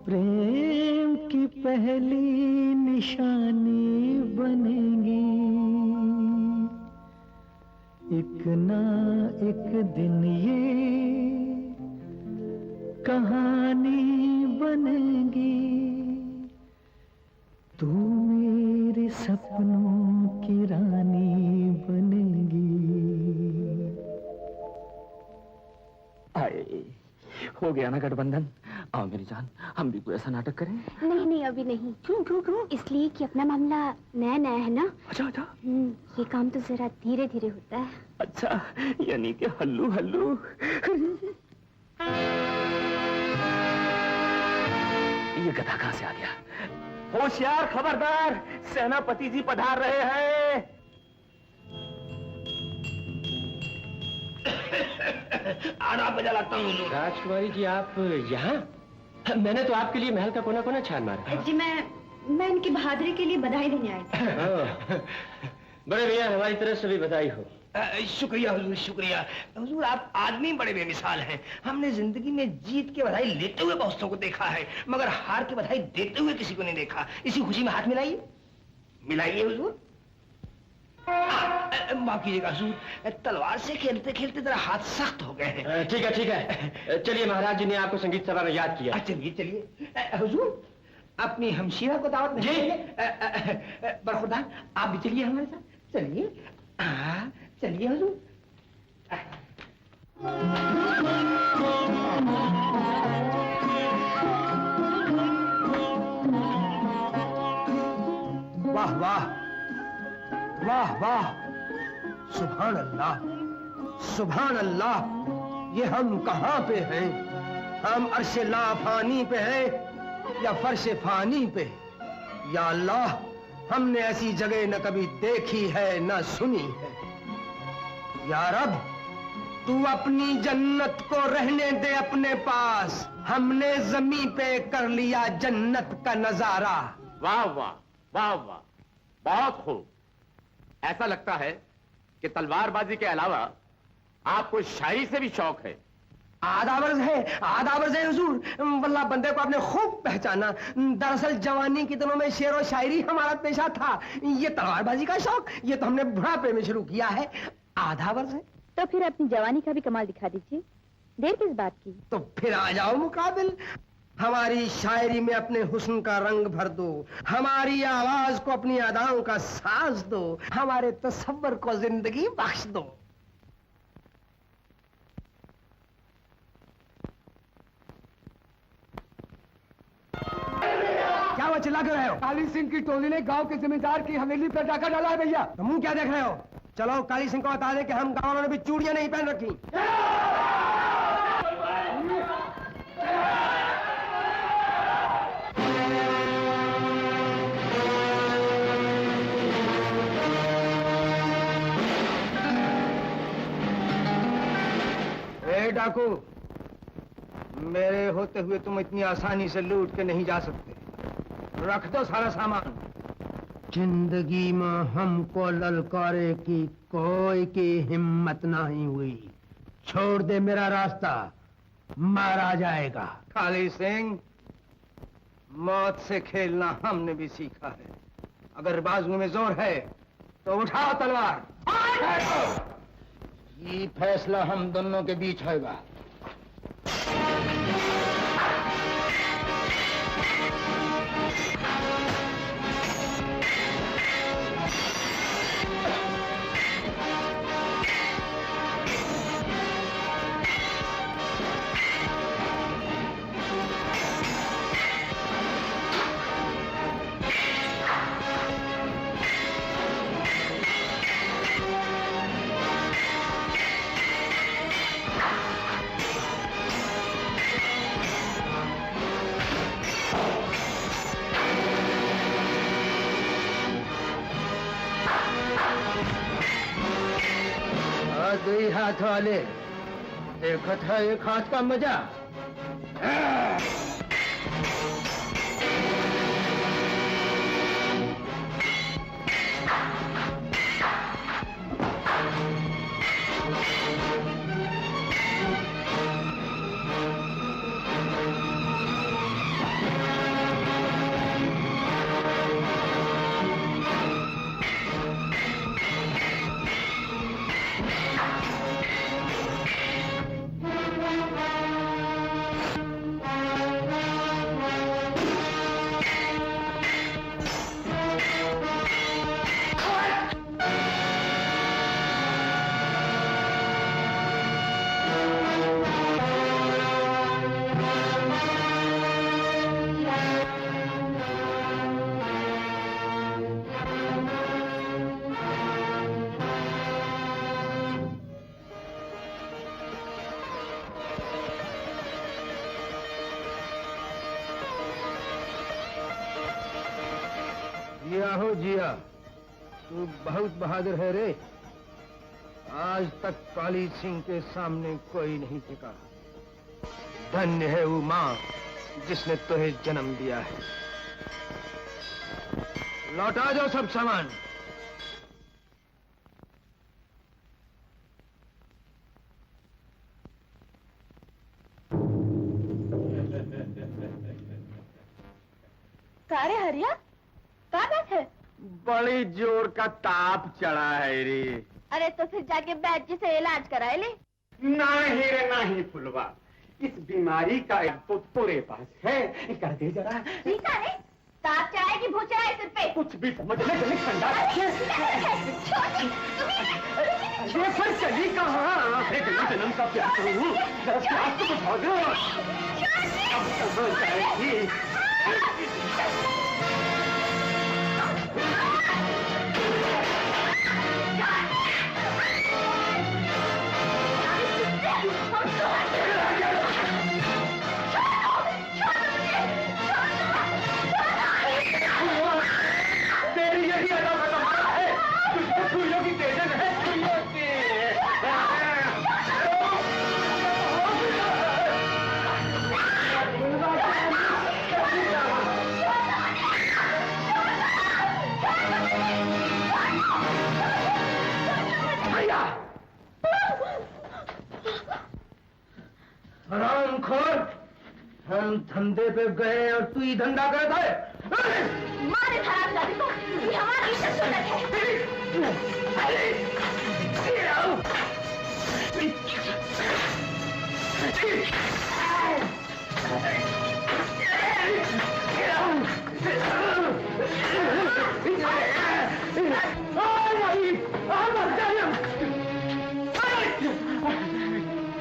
प्रेम की पहली निशानी बनेगी, एक ना एक दिन ये कहानी बनेगी, तू मेरे सपनों की रानी बनेगी। आए, हो गया ना गठबंधन। आओ मेरी जान, हम भी कोई ऐसा नाटक करें। नहीं नहीं, अभी नहीं। क्यों क्यों क्यों? इसलिए कि अपना मामला नया नया है ना। अच्छा अच्छा। ये काम तो जरा धीरे धीरे होता है। अच्छा, यानी कि हल्लू हल्लू। ये गधा कहाँ से आ गया? होशियार, खबरदार, सेनापति जी पधार रहे हैं। आना बजा लगता हूँ। राजकुमारी जी, आप यहाँ? मैंने तो आपके लिए महल का कोना कोना छान मारा। जी मैं इनकी बहादुरी के लिए बधाई देने आई थी। बड़े भैया, हमारी तरफ से भी बधाई हो। शुक्रिया हुजूर, शुक्रिया। हुजूर, आप आदमी बड़े बेमिसाल हैं। हमने जिंदगी में जीत के बधाई लेते हुए बहुतों को देखा है, मगर हार के बधाई देते हुए किसी को नहीं देखा। इसी खुशी में हाथ मिलाइए, मिलाइए हुजूर। माफ कीजिएगा हुजूर, तलवार से खेलते खेलते जरा हाथ सख्त हो गए हैं। ठीक है ठीक है, चलिए महाराज जी ने आपको संगीत सभा में याद किया। चलिए चलिए। हुजूर, अपनी हमशीरा को दावत नहीं देंगे? बरखुरदार, आप भी चलिए हमारे साथ। चलिए चलिए हुजूर। वाह वाह वाह वाह, सुभान अल्लाह सुभान अल्लाह। ये हम कहाँ पे हैं? हम अर्शे लाफानी पे हैं या फर्शे फानी पे? या अल्लाह, हमने ऐसी जगह न कभी देखी है न सुनी है। या रब, तू अपनी जन्नत को रहने दे अपने पास। हमने जमीन पे कर लिया जन्नत का नजारा। वाह वाह वाह वाह, बहुत खूब। ऐसा लगता है कि तलवारबाजी के अलावा आपको शायरी से भी शौक है। आदावर्ज है हुजूर। वल्लाह बंदे को आपने खूब पहचाना। दरअसल जवानी के दिनों में शेर और शायरी हमारा पेशा था। ये तलवारबाजी का शौक, ये तो हमने बुढ़ापे में शुरू किया है। आदावर्ज है तो फिर अपनी जवानी का भी कमाल दिखा दीजिए, देर किस बात की? तो फिर आ जाओ मुकाबिल। हमारी शायरी में अपने हुस्न का रंग भर दो, हमारी आवाज को अपनी अदाओं का साज दो, हमारे तसव्वुर को जिंदगी बख्श दो। क्या वो चिल्ला कर रहे हो? काली सिंह की टोली ने गांव के जमींदार की हवेली पर डाका डाला है भैया। तो मुंह क्या देख रहे हो? चलो काली सिंह को बता दे कि हम गाँव वालों ने भी चूड़ियां नहीं पहन रखी। डाकू, मेरे होते हुए तुम इतनी आसानी से लूट के नहीं जा सकते। रख दो सारा सामान। जिंदगी में हमको ललकारे की कोई की हिम्मत नहीं हुई। छोड़ दे मेरा रास्ता, मारा जाएगा। काली सिंह, मौत से खेलना हमने भी सीखा है। अगर बाजुओं में जोर है तो उठाओ तलवार। ये फैसला हम दोनों के बीच होगा। दुई हाथ वाले देखत है एक हाथ का मजा। जिया हो जिया, तू बहुत बहादुर है रे। आज तक काली सिंह के सामने कोई नहीं टिका। धन्य है वो माँ जिसने तुझे जन्म दिया है। लौटा दो सब सामान। कारे हरिया, क्या बात है? बड़ी जोर का ताप चढ़ा है रे। अरे तो फिर जाके बैठ जी से इलाज कराए ले। नहीं रे नहीं फुलवा, इस बीमारी का तो पूरे पास है, कर दे जरा। ठीक है, ताप चढ़ाए कि भूत चढ़ाए सिर पे? कुछ भी समझ ले, ठंडा ये फिर चली कहाँ? जन्म का प्यार करूँ, जरा प्यास तो बुझा दो। अब कहाँ जाएगी? तेरी यही अदा खत्म है, तुझको छुरियों की तेजन है, छुरियों की। हरामखोर, हम धंधे पे गए और तू ही धंधा करता है। मारे हरामजादे को, ये हमारी इज्जत सुन्नत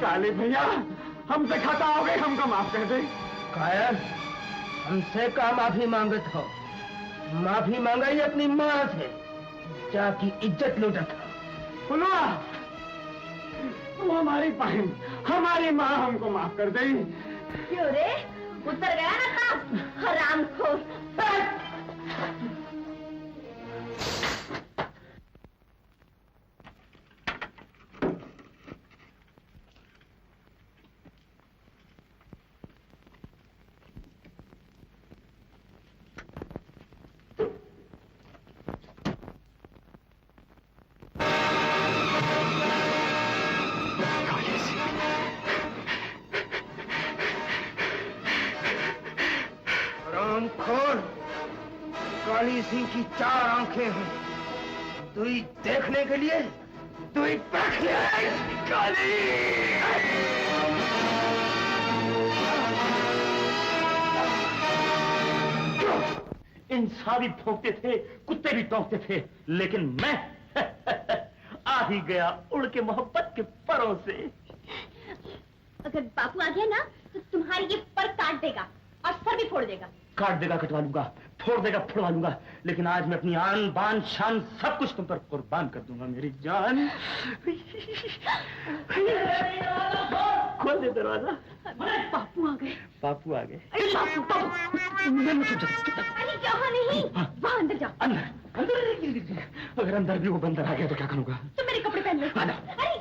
काली भैया, हमसे खता हो गई, हमको माफ कर दे। कायर, हमसे का माफी मांगत हो? माफी मांगा ही अपनी माँ से, जाकी इज्जत लूटा था। फुलवा, वो हमारी बहन, हमारी माँ, हमको माफ कर दे। क्यों रे, उतर गया ना काम, हरामखोर। हरामखोर, काली सिंह की 4 आंखें हैं, दुई देखने के लिए, दुई परखने आई। काली इंसान भी भौंकते थे, कुत्ते भी टोंकते थे, लेकिन मैं आ ही गया उड़ के मोहब्बत के परों से। अगर बापू आ गया ना तो तुम्हारी ये पर काट देगा और सर भी फोड़ देगा। काट देगा, कटवा लूंगा, फोड़ देगा, फोड़वा लूंगा, लेकिन आज मैं अपनी आन बान शान सब कुछ तुम पर कुर्बान कर दूंगा मेरी जान। खोल दे दरवाजा। बापू आ गए। बापू आ गए। बापू, बापू। अरे यहाँ नहीं, वहाँ अंदर जाओ। अंदर? अगर अंदर भी वो बंदर आ गया तो क्या करूंगा? तो मेरे कपड़े पहन लो। अरे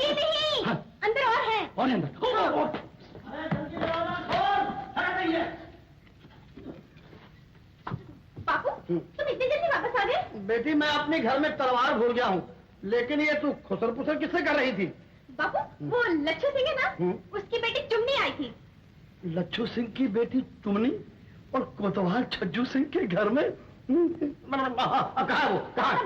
ये नहीं, अंदर और है। और अंदर। बापू, तुम इतनी जल्दी वापस आ गए? बेटी, मैं अपने घर में तलवार भूल गया हूँ, लेकिन ये तू खुसर पुसर किससे कर रही थी? बापू, वो लच्छू सिंह है ना, उसकी बेटी चुमनी आई थी। लच्छू सिंह की बेटी चुमनी और कोतवाल छज्जू सिंह के घर में? कहाँ है वो? कहाँ?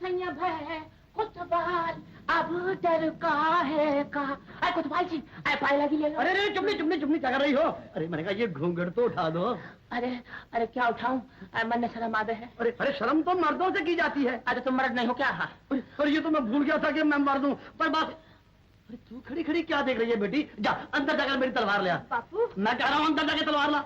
सैया भाई, कोतवाल अब डर का है का। अरे कोतवाल जी, अरे पाए लगी ले लो। अरे चुमनी चुमनी चुमनी क्या कर रही हो? अरे मैंने कहा ये घूंघट तो उठा दो। अरे अरे क्या उठाऊं, मन में शर्म आ गए है। अरे शर्म तो मर्दों से की जाती है। अरे तुम मर्द नहीं हो क्या? अरे ये तो मैं भूल गया था कि मैं मर्द हूँ, पर बात। अरे तू खड़ी खड़ी क्या देख रही है बेटी? जा अंदर जाकर मेरी तलवार ले आ। बापू, मैं कह रहा हूँ अंदर जाके तलवार ला।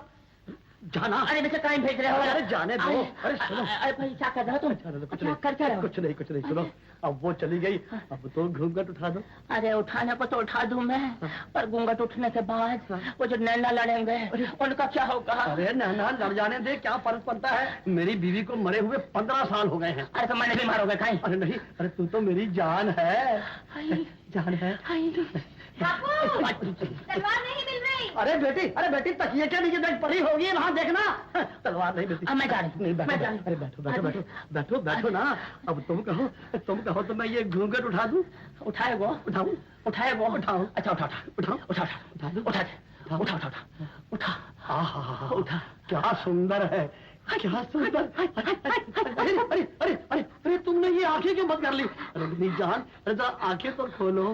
जाना। अरे मुझे टाइम भेज रहे हो? अरे जाने दो। अरे सुनो, अरे भाई क्या कर रहे हो तुम? कुछ क्या कर रहे हो? कुछ नहीं सुनो, अब वो चली गई, अब तो घूंघट उठा दो। अरे उठाने को तो उठा दूं मैं, पर घूंघट उठने के बाद वो जो नैना लड़ेंगे उनका क्या होगा? अरे नैना लड़ जाने दे, क्या फर्क पड़ता है? मेरी बीवी को मरे हुए 15 साल हो गए हैं। अरे तो मैंने भी मारोगे कहीं? अरे नहीं, अरे तू तो मेरी जान है। जान है। तलवार नहीं मिल रही। अरे बेटी तकिए के नीचे बैठ पड़ी होगी, वहाँ देखना। तलवार नहीं मिलती। मैं जा रही हूँ। अरे बैठो ना। अब तुम कहो तो मैं ये घूंघट उठा दूं? उठाओ। अच्छा उठा। उठा। क्या सुंदर है, क्या सुंदर। अरे अरे अरे अरे अरे तुमने ये आंखें क्यों बंद कर ली? अरे मेरी जान, अरे जरा आंखें तो खोलो।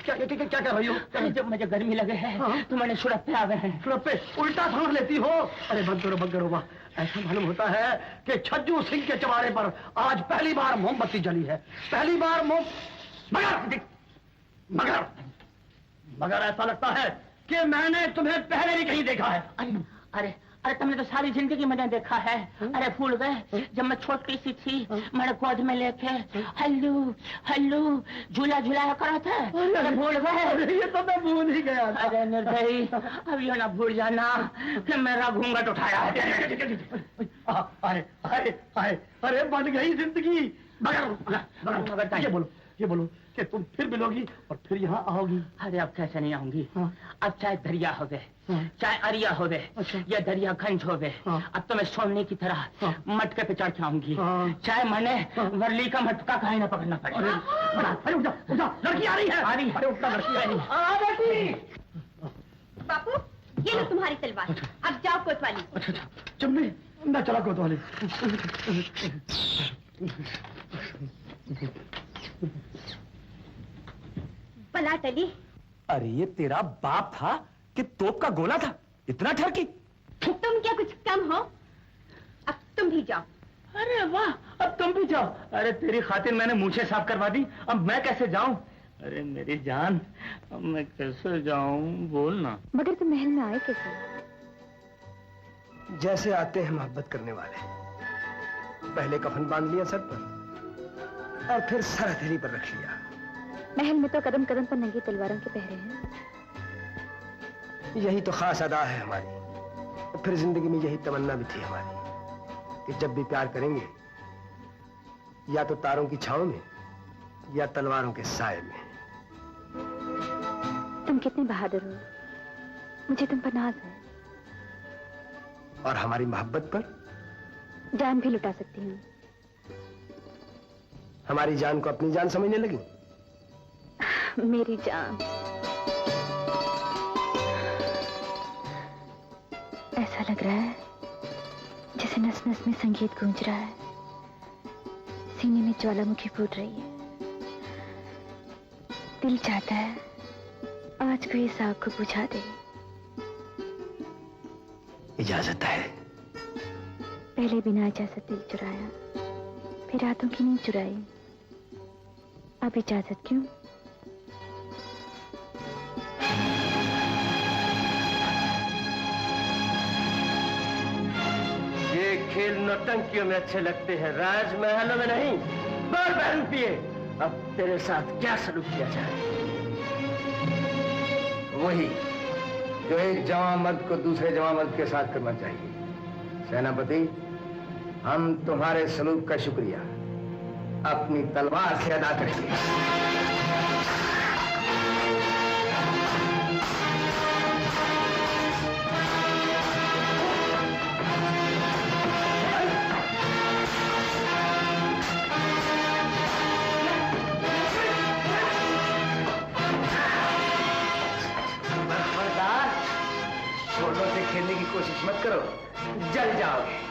क्या क्या कर रही हो? जब मुझे गर्मी लगे है तो मैंने सुरप्पे आ गए हैं। सुरप्पे उल्टा समझ लेती हो? अरे बंद करो वाह। ऐसा मालूम होता है कि छज्जू सिंह के चवारे पर आज पहली बार मोमबत्ती जली है। पहली बार मगर ऐसा लगता है कि मैंने तुम्हें पहले भी कहीं देखा है। अरे अरे तुमने तो सारी जिंदगी मैंने देखा है। अरे भूल गए जब मैं छोटी सी थी, मैंने गोद में लेके हल्लू हल्लू झूला झूलाया करा था। अरे भूल गए? ये तो मैं भूल ही गया। अरे निर्दयी, अब ये ना भूल जाना कि मेरा घूंघट उठाया है। अरे बन गई जिंदगी। ये बोलो कि तुम फिर मिलोगी और फिर यहाँ आओगी। अरे अब कैसे नहीं आऊंगी। अब चाहे दरिया हो गए, चाहे अरिया हो गए, या दरिया गंज हो गए, अब तो मैं सोने की तरह मटके पे चढ़ के आऊंगी। चाहे मैंने वर्ली का मटका कहीं ना पकड़ना पड़े। अरे उठा, लड़की आ रही है। अरे उठा, लड़की आ रही है। बापू, ये लो तुम्हारी तलवार। अब जाओ कोतवाली। अच्छा चुम्मी, मैं चला कोतवाली। बला टली। अरे ये तेरा बाप था कि तोप का गोला था? इतना ठरकी। तुम क्या कुछ कम हो? अब तुम भी जाओ। अरे वाह, अब तुम भी जाओ। अरे तेरी खातिर मैंने मूछें साफ करवा दी, अब मैं कैसे जाऊं? अरे मेरी जान, अब मैं कैसे जाऊं? बोल ना। मगर तुम महल में आए कैसे? जैसे आते हैं मोहब्बत करने वाले। पहले कफन बांध लिया सर पर और फिर सर हथेली पर रख लिया। महल में तो कदम कदम पर नंगी तलवारों के पहरे हैं। यही तो खास अदा है हमारी। और फिर जिंदगी में यही तमन्ना भी थी हमारी कि जब भी प्यार करेंगे या तो तारों की छांव में या तलवारों के साए में। तुम कितने बहादुर हो, मुझे तुम पर नाज है। और हमारी मोहब्बत पर जान भी लुटा सकती हूँ। हमारी जान को अपनी जान समझने लगी? मेरी जान। ऐसा लग रहा है जैसे नस नस में संगीत गूंज रहा है, सीने में ज्वालामुखी फूट रही है। दिल चाहता है आज कोई इस आग को बुझा दे। इजाजत है? पहले बिना इजाजत दिल चुराया, फिर रातों की नींद चुराई। अब इजाजत क्यों? ये खेल नौटंकियों में अच्छे लगते हैं, राजमहलों में नहीं। बार बहन पिए। अब तेरे साथ क्या सलूक किया जाए? वही जो एक जवां मर्द को दूसरे जवां मर्द के साथ करना चाहिए। सेनापति, हम तुम्हारे सलूक का शुक्रिया अपनी तलवार से अदा करेंगे। छोड़ों से खेलने की कोशिश मत करो, जल जाओगे।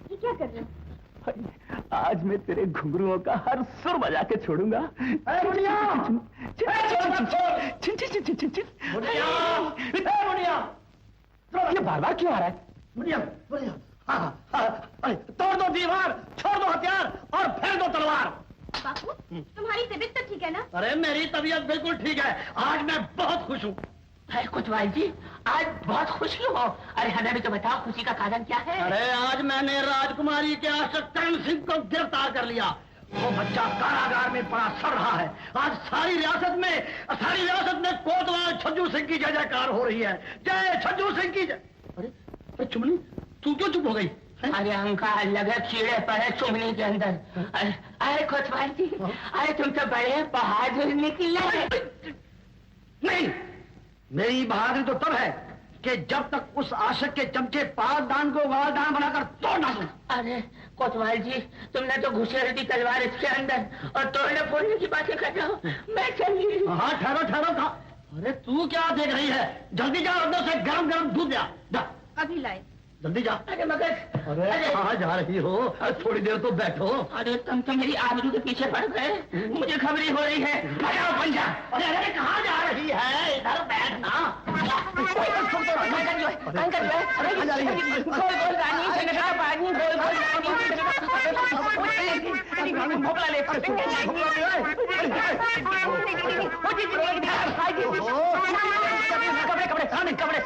ये क्या कर रहे हो? आज मैं तेरे घुंघरुओं का हर सुर बजा के छोड़ूंगा। ये बार बार क्यों आ रहा है? तोड़ दो दीवार, छोड़ दो हथियार और फेंक दो तलवार। बापू, तुम्हारी तबीयत तो ठीक है ना? अरे मेरी तबीयत बिल्कुल ठीक है, आज मैं बहुत खुश हूँ। अरे कोतवाल जी, आज बहुत खुशी हो। अरे हमें भी तो बताओ, खुशी का कारण क्या है? अरे आज मैंने राजकुमारी के आशिक करण सिंह को गिरफ्तार कर लिया। वो बच्चा कारागार में पड़ा सड़ रहा है। आज सारी रियासत में कोतवाल छज्जू सिंह की जय जयकार हो रही है। जय छज्जू सिंह की जय। अरे चुमनी, तू क्यों चुप हो गई? अरे अंका लगे कीड़े पड़े चुमनी के अंदर। अरे कोतवाल जी, अरे तुम तो बड़े बहादुर निकले। नहीं, मेरी बहादुरी तो तब है कि जब तक उस आशिक के चमचे पाल दान को वाल दान बनाकर तोड़ ना दूं। अरे कोतवाल जी, तुमने तो घुसेड़ दी तलवार इसके अंदर और तोड़ने फोड़ने की बातें कर रहे हो। मैं चली। हाँ, ठहरो ठहरो था। अरे तू क्या देख रही है? जल्दी जा, अंदर से गरम गरम दूध लिया। जा, अभी लाए। जल्दी जा। अरे मगर, अरे कहाँ जा रही हो? थोड़ी देर तो बैठो। अरे तुम तो मेरी आबरू के पीछे पड़ गए। मुझे खबरी हो रही है। जाओ बन जा। अरे अरे कहाँ जा रही है? इधर बैठना। अंकल जो है, अरे गोल गोल रानी, चंद्रा पानी, गोल गोल रानी, भोपला ले कपड़े कपड़े रानी, कपड़े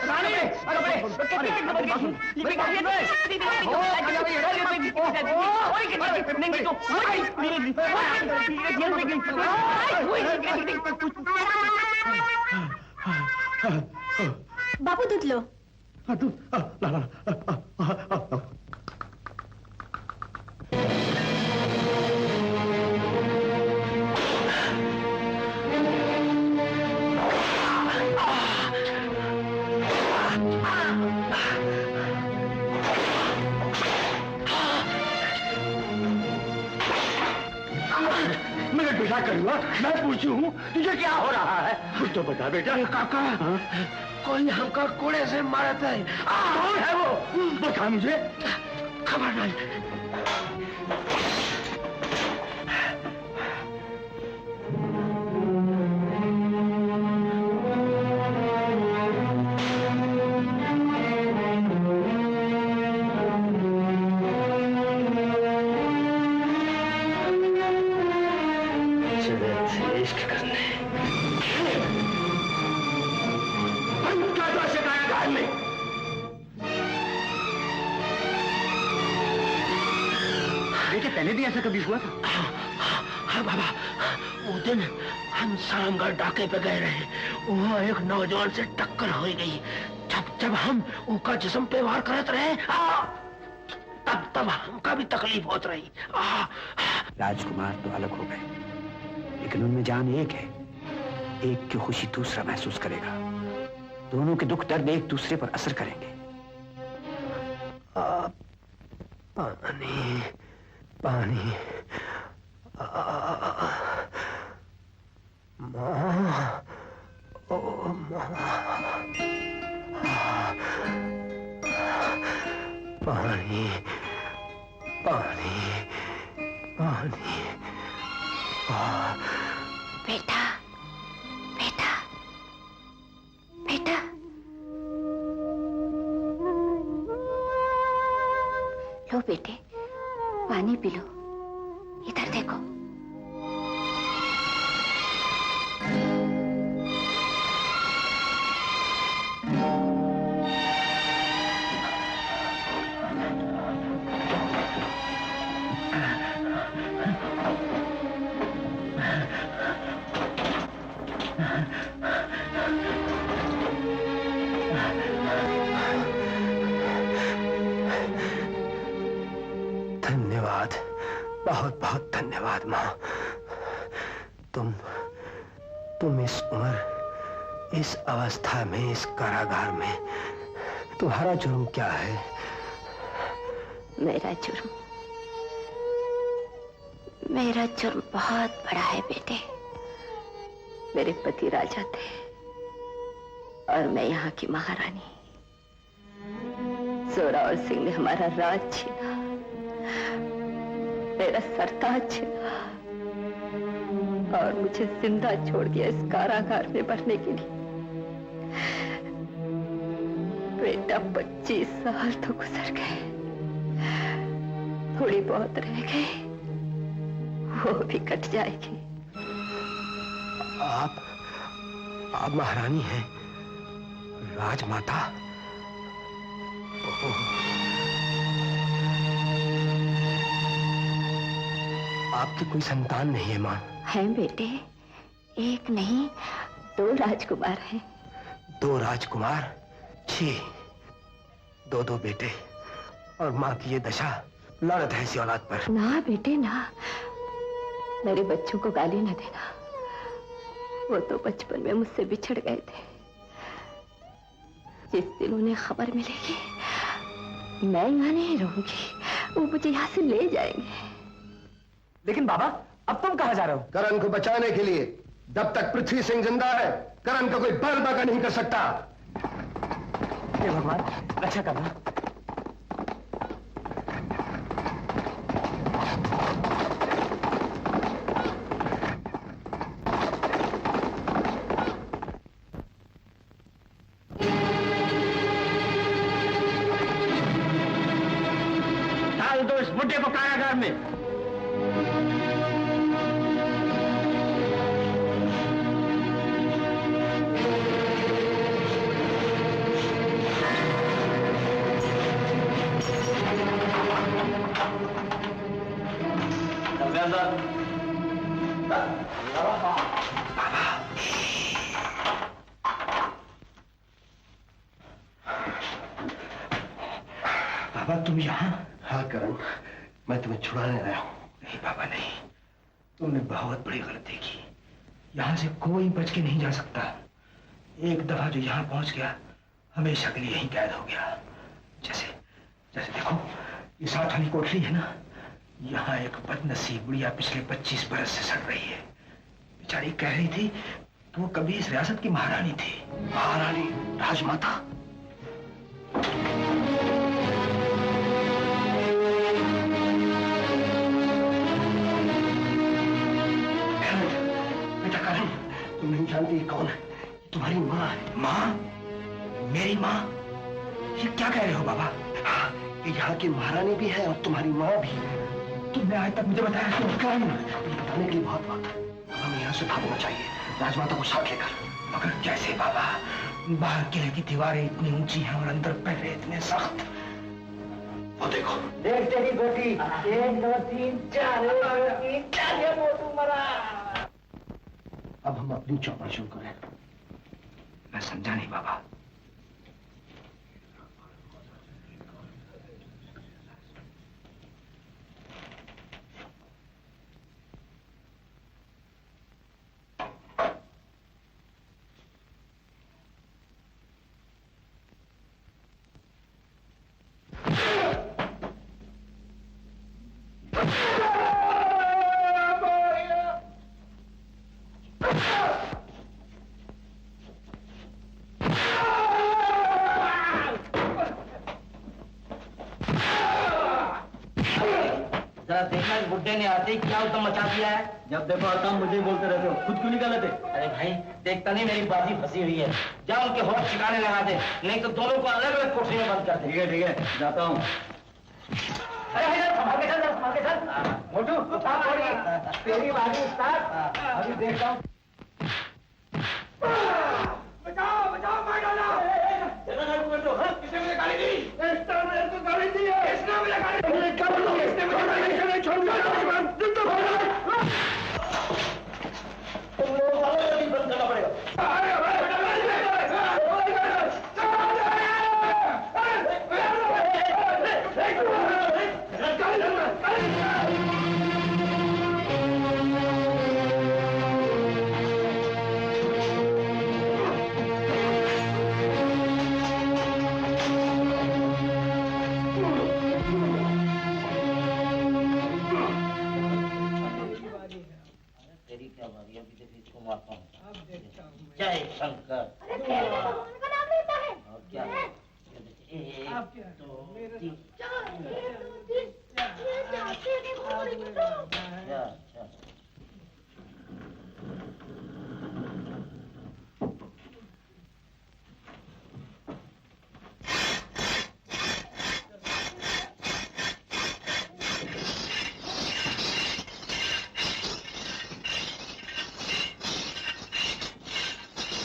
बाबू दूध लो। मैंने बेटा करूँगा, मैं पूछूं तुझे क्या हो रहा है? कुछ तो बता बेटा। काका, कोई हमका कोड़े से मारता है। कौन है वो? बता मुझे। खबर नहीं। पहले भी ऐसा कभी हुआ था? हाँ बाबा, वो दिन हम सामगढ़ डाके पे गए रहे, वहाँ एक नौजवान से टक्कर हो गई। जब हम उनका जिस्म पे वार करते रहे, तब हमका भी तकलीफ होत रही। राजकुमार तो अलग हो गए, लेकिन उनमें जान एक है। एक की खुशी दूसरा महसूस करेगा, दोनों के दुख दर्द एक दूसरे पर असर करेंगे। पानी पानी, माँ, ओ माँ, पानी पानी पानी। बेटा बेटा बेटा, लो बेटे, पानी पी लो। इधर देखो। धन्यवाद, बहुत बहुत धन्यवाद माँ। तुम इस उम्र, इस अवस्था में, इस कारागार में, तुम्हारा जुर्म क्या है? मेरा जुर्म बहुत बड़ा है बेटे। मेरे पति राजा थे और मैं यहाँ की महारानी। जोरावर सिंह ने हमारा राज छीना, मेरा सरताज छीना और मुझे जिंदा छोड़ दिया इस कारागार में मरने के लिए। बेटा 25 साल तो गुजर गए, थोड़ी बहुत रह गई, वो भी कट जाएगी। आप महारानी हैं, राजमाता। आपकी कोई संतान नहीं है माँ? हैं बेटे, एक नहीं 2 राजकुमार हैं। 2 राजकुमार? छी, 2 बेटे और माँ की ये दशा। लानत है इसी औलाद पर। ना बेटे ना, मेरे बच्चों को गाली न देना। वो तो बचपन में मुझसे बिछड़ गए थे। जिस दिन उन्हें खबर मिलेगी मैं यहाँ नहीं रहूंगी, वो मुझे यहाँ से ले जाएंगे। लेकिन बाबा, अब तुम कहाँ जा रहे हो? करण को बचाने के लिए। जब तक पृथ्वी सिंह जिंदा है, करण का कोई बल बाका नहीं कर सकता। हे भगवान, रक्षा करना। डाल दो इस बुड्ढे को कारागार में। बाबा तुम यहाँ? हाँ करण, मैं तुम्हें छुड़ाने आया हूँ। नहीं बाबा नहीं, तुमने बहुत बड़ी गलती की। यहाँ से कोई बच के नहीं जा सकता। एक दफा जो यहाँ पहुंच गया हमेशा के लिए यहीं कैद हो गया। जैसे जैसे देखो ये 60 वाली कोठरी है ना, यहाँ एक बदनसीब बुढ़िया पिछले 25 बरस से सड़ रही है। बेचारी कह रही थी तो वो कभी इस रियासत की महारानी थी। महारानी, राजमाता। बेटा करण, तुम नहीं जानती कौन है? तुम्हारी माँ है। माँ? मेरी माँ? ये क्या कह रहे हो बाबा? हाँ, ये यहाँ की महारानी भी है और तुम्हारी माँ भी। तुमने आज तक मुझे बताया क्यों? करण, ये बताने के लिए बहुत वक्त है। हमें यहाँ से भागना चाहिए, राजमाता को साथ लेकर। मगर कैसे बाबा? बाहर किले की दीवारें इतनी ऊंची हैं और अंदर पहरे इतने सख्त। वो देखो। देख तेरी बेटी, 1 2 3 4 ये मोटू मरा। अब हम अपनी चौपड़ शुरू करें। मैं समझा नहीं बाबा। देखना बुड्ढे ने आते ही क्या उत्तम मचा दिया है। जब देखो आता मुझे बोलते रहते हो, खुद क्यों निकाले थे? अरे भाई देखता नहीं मेरी बाजी फंसी हुई है, जा उनके होश ठिकाने लगा दे, नहीं तो दोनों को अलग अलग कोठरी में बंद कर दे। ठीक है जाता हूँ। अरे संभाल के चल, मोटू उठा तेरी बाजी उस्ताद, अभी देखता हूँ। बचाओ बचाओ, मार डाला। किसने मुझे गाली दी? गाली दी है। किसने मुझे गाली दी? क्या बोलो? किसने मुझे गाली दी? छोड़ दो, तुम लोग वाले बंद करना पड़ेगा। जय शंकर। उनका नाम लेता है। और क्या? 1 2 3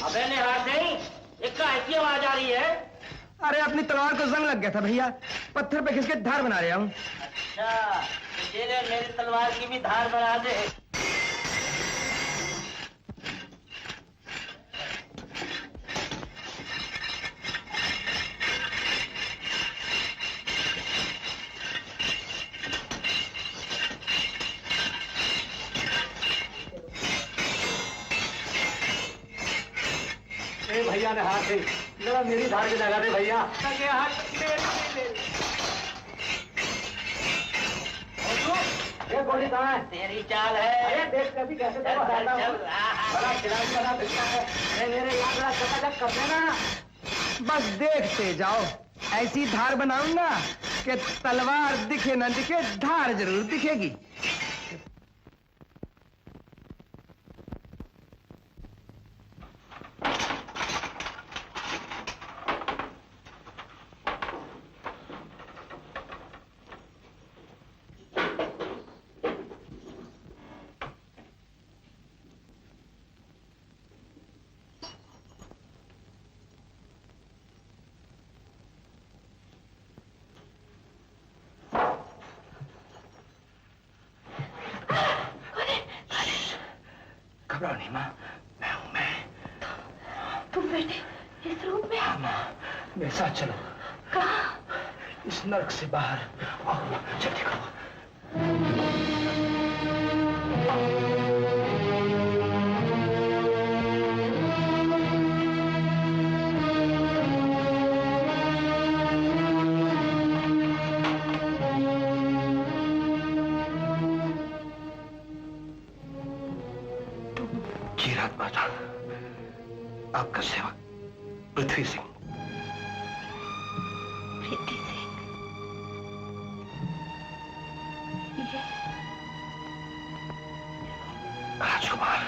अबे निहार सिंह, एक ऐसी आवाज आ रही है। अरे अपनी तलवार को जंग लग गया था भैया, पत्थर पे खिसके के धार बना रहा हूँ। अच्छा, तो मेरी तलवार की भी धार बना दे। भैया ने हाथ से जरा मेरी धार भी लगा दे भैया। ये गोली कहाँ है? तेरी चाल है। अरे देख कभी कैसे तो बताता हूँ। बड़ा खिलाड़ी बना दिखता है। मेरे याद चकाचक कर देना। बस देखते जाओ, ऐसी धार बनाऊंगा कि तलवार दिखे न दिखे धार जरूर दिखेगी। घबराओ नहीं माँ, मैं हूँ मैं। तुम बेटे इस रूप में? हाँ माँ, मेरे साथ चलो। कहाँ? इस नर्क से बाहर आओ माँ, जल्दी करो। राजमाता, आपका सेवक पृथ्वी सिंह। पृथ्वी सिंह, ये राजकुमार,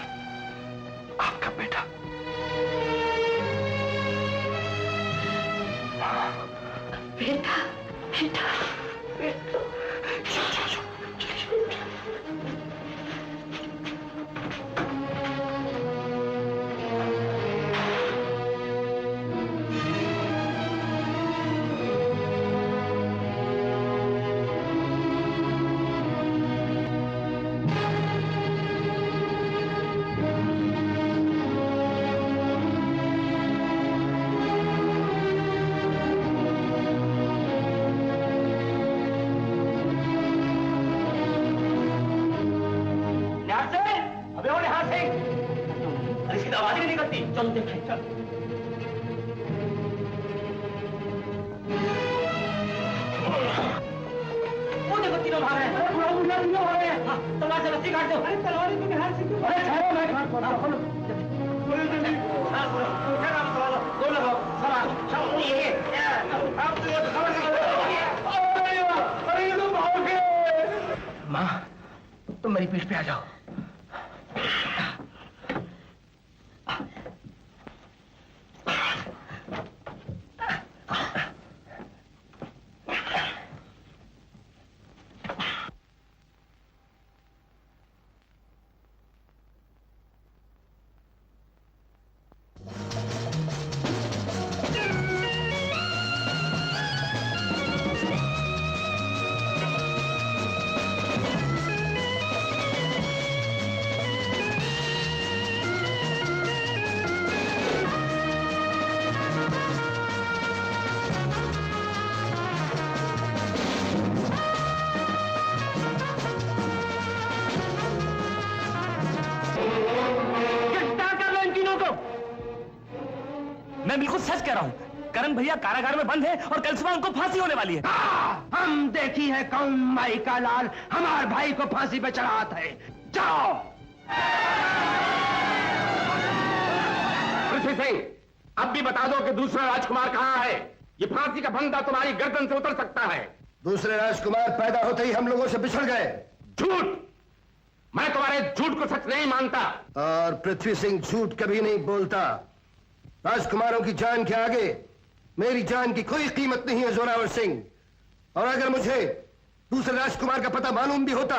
आपका बेटा। बेटा, बेटा, बेटा। चल देखें, चल। वो देखो तीनों भाग रहे हैं। अरे तीनों भाग रहे हैं। हाँ, तलवार से रस्सी काट दो। अरे तलवार तुम्हें हाथ से क्यों? अरे ठहरो, मैं काट खोलो। खोलो जल्दी। हाँ, दो लगाओ। सब ये आप तो अरे ये तो भाग गए। माँ, तुम मेरी पीठ पे आ जाओ। मैं बिल्कुल सच कह रहा हूं, करण भैया कारागार में बंद है और कल सुबह उनको फांसी होने वाली है। हम देखी है कौन माई का लाल हमारे भाई को फांसी पे चढ़ाता है। जाओ। पृथ्वी सिंह, अब भी बता दो कि दूसरा राजकुमार कहाँ है? ये फांसी का फंदा तुम्हारी गर्दन से उतर सकता है। दूसरे राजकुमार पैदा होते ही हम लोगों से बिछड़ गए। झूठ! मैं तुम्हारे झूठ को सच नहीं मानता। और पृथ्वी सिंह झूठ कभी नहीं बोलता। राजकुमारों की जान के आगे मेरी जान की कोई कीमत नहीं है जोरावर सिंह। और अगर मुझे दूसरे राजकुमार का पता मालूम भी होता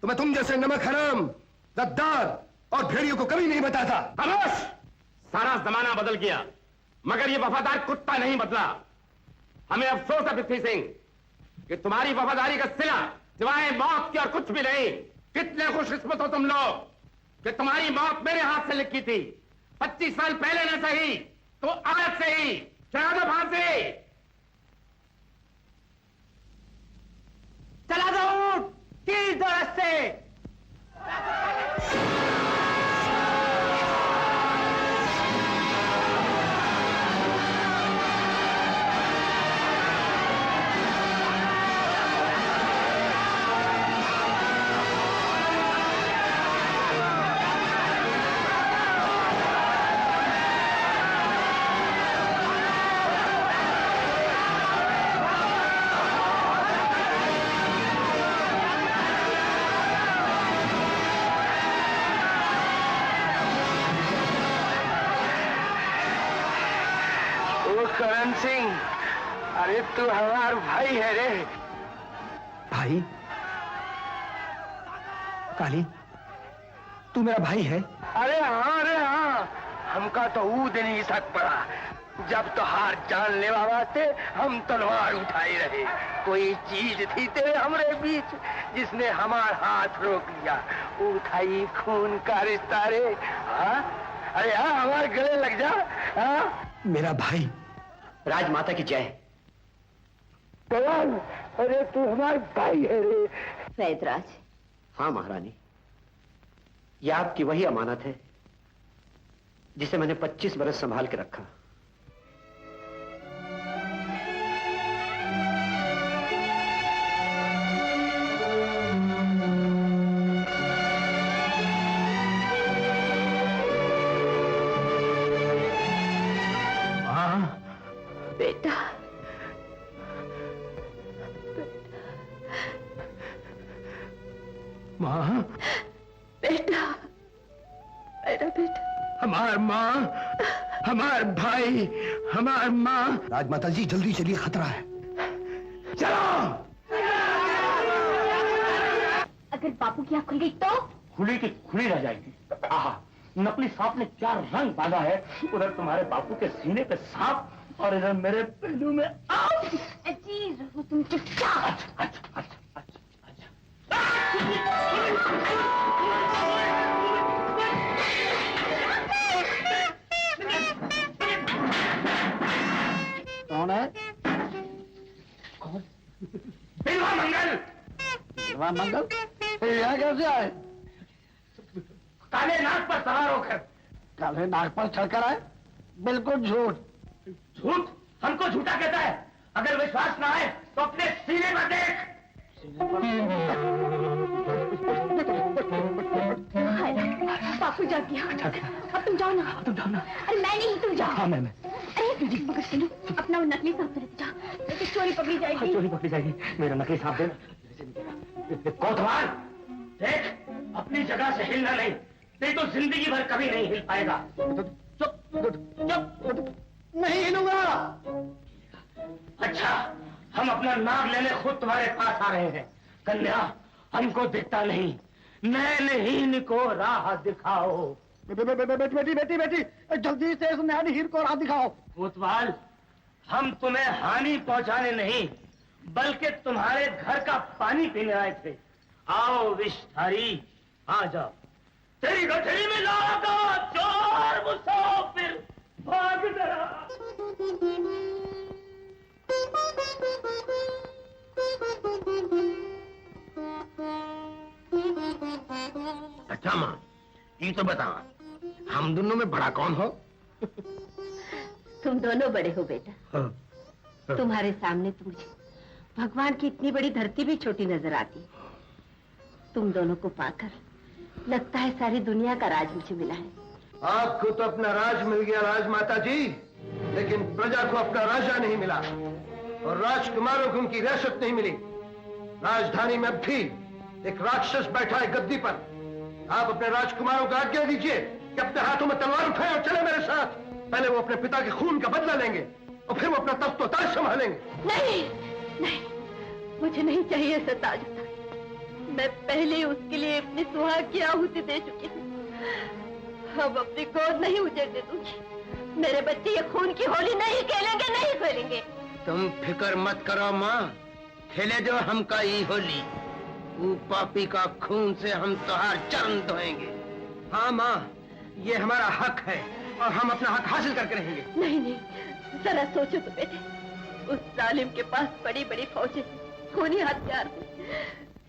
तो मैं तुम जैसे नमक हराम, गद्दार और भेड़ियों को कभी नहीं बताता। खामोश! सारा जमाना बदल गया मगर ये वफादार कुत्ता नहीं बदला। हमें अफसोस है पृथ्वी सिंह कि तुम्हारी वफादारी का सिला सिवाय मौत की और कुछ भी नहीं। कितने खुशकिस्मत हो तुम लोग कि तुम्हारी मौत मेरे हाथ से लिखी थी। 25 साल पहले न सही तो आज से ही चढ़ा दो फांसी। चला दो ऊंट, 30 रस्ते। करण सिंह, अरे तू हमारा भाई है रे। भाई? काली, तू मेरा भाई है? अरे हाँ, हमका तो वो दिन ही शक पड़ा जब तो हार जान लेवा वास्ते हम तलवार उठाई रहे। कोई चीज थी तेरे हमरे बीच जिसने हमारा हाथ रोक लिया। वो था ही खून का रिश्ता रे। हाँ, अरे हाँ, हमारे गले लग जा। हाँ, मेरा भाई। राजमाता की जय। कौन? अरे तू हमारा भाई है रे। वैदराज। हाँ महारानी, ये आपकी वही अमानत है जिसे मैंने 25 बरस संभाल के रखा। बेटा, माँ, बेटा, मेरा बेटा, हमार माँ, हमार भाई, हमार माँ। राजमाता जी जल्दी चलिए, खतरा है। चलो। अगर बापू की आँख खुल गई तो? खुली की खुली रह जाएगी। आहा, नकली सांप ने क्या रंग बांधा है। उधर तुम्हारे बापू के सीने पे सांप और इधर मेरे पहलू में आप। जी रहो तुम चुपचाप। अच्छा। कौन है? बिलवा मंगल। बिलवा मंगल? यहाँ कैसे आए? काले नाग पर सवार होकर। काले नाग पर चढ़कर आए? बिल्कुल झूठ। झूठ? हमको झूठा कहता है। अगर विश्वास ना आए तो अपने सीने पर देख। बापू जा गया। अब तुम जाओ ना। अरे मैं नहीं, तुम जाओ। हाँ मैं। अरे मगर सुनो, अपना वो नकली सांप लेते जाओ, नहीं तो चोरी पकड़ी जाएगी। चोरी पकड़ी जाएगी। मेरा नकली सांप देना। कोतवाल, देख, अपनी जगह से हिलना नहीं तो जिंदगी भर कभी नहीं हिल पाएगा। चुप। नहीं हिलूंगा। अच्छा, हम अपना नाग लेने खुद तुम्हारे पास आ रहे हैं। कन्या, हमको दिखता नहीं, नैनहीन को राह दिखाओ। बेटी, जल्दी से इस नैनहीन को राह दिखाओ। कोतवाल, हम तुम्हें हानि पहुंचाने नहीं बल्कि तुम्हारे घर का पानी पीने आए थे। आओ विषधारी, आ जाओ। तेरी गठरी में लागा चोर मुसाफिर, भाग जरा। अच्छा माँ, ये तो बता, हम दोनों में बड़ा कौन हो? तुम दोनों बड़े हो बेटा। तुम्हारे सामने तो मुझे भगवान की इतनी बड़ी धरती भी छोटी नजर आती। तुम दोनों को पाकर लगता है सारी दुनिया का राज मुझे मिला है। आपको तो अपना राज मिल गया राजमाता जी, लेकिन प्रजा को अपना राजा नहीं मिला और राजकुमारों को उनकी रियासत नहीं मिली। राजधानी में भी एक राक्षस बैठा है गद्दी पर। आप अपने राजकुमारों को आज्ञा दीजिए कि अपने हाथों में तलवार उठाएं और चले मेरे साथ। पहले वो अपने पिता के खून का बदला लेंगे और फिर वो अपना तख्त व ताज संभालेंगे। नहीं, मुझे नहीं चाहिए ऐसा ताज। मैं पहले ही उसके लिए अपनी सुहाग की आहुति दे चुकी हूँ। अब अपनी गोद नहीं उजड़ने दूंगी। मेरे बच्चे ये खून की होली नहीं खेलेंगे। तुम फिक्र मत करो माँ, खेले जो हमका ये होली। वो पापी का खून से हम तुहार चरण धोएंगे। हाँ माँ, ये हमारा हक है और हम अपना हक हासिल करके रहेंगे। नहीं, जरा सोचो तो बेटे, उस जालिम के पास बड़ी बड़ी फौजें, खूनी हथियार।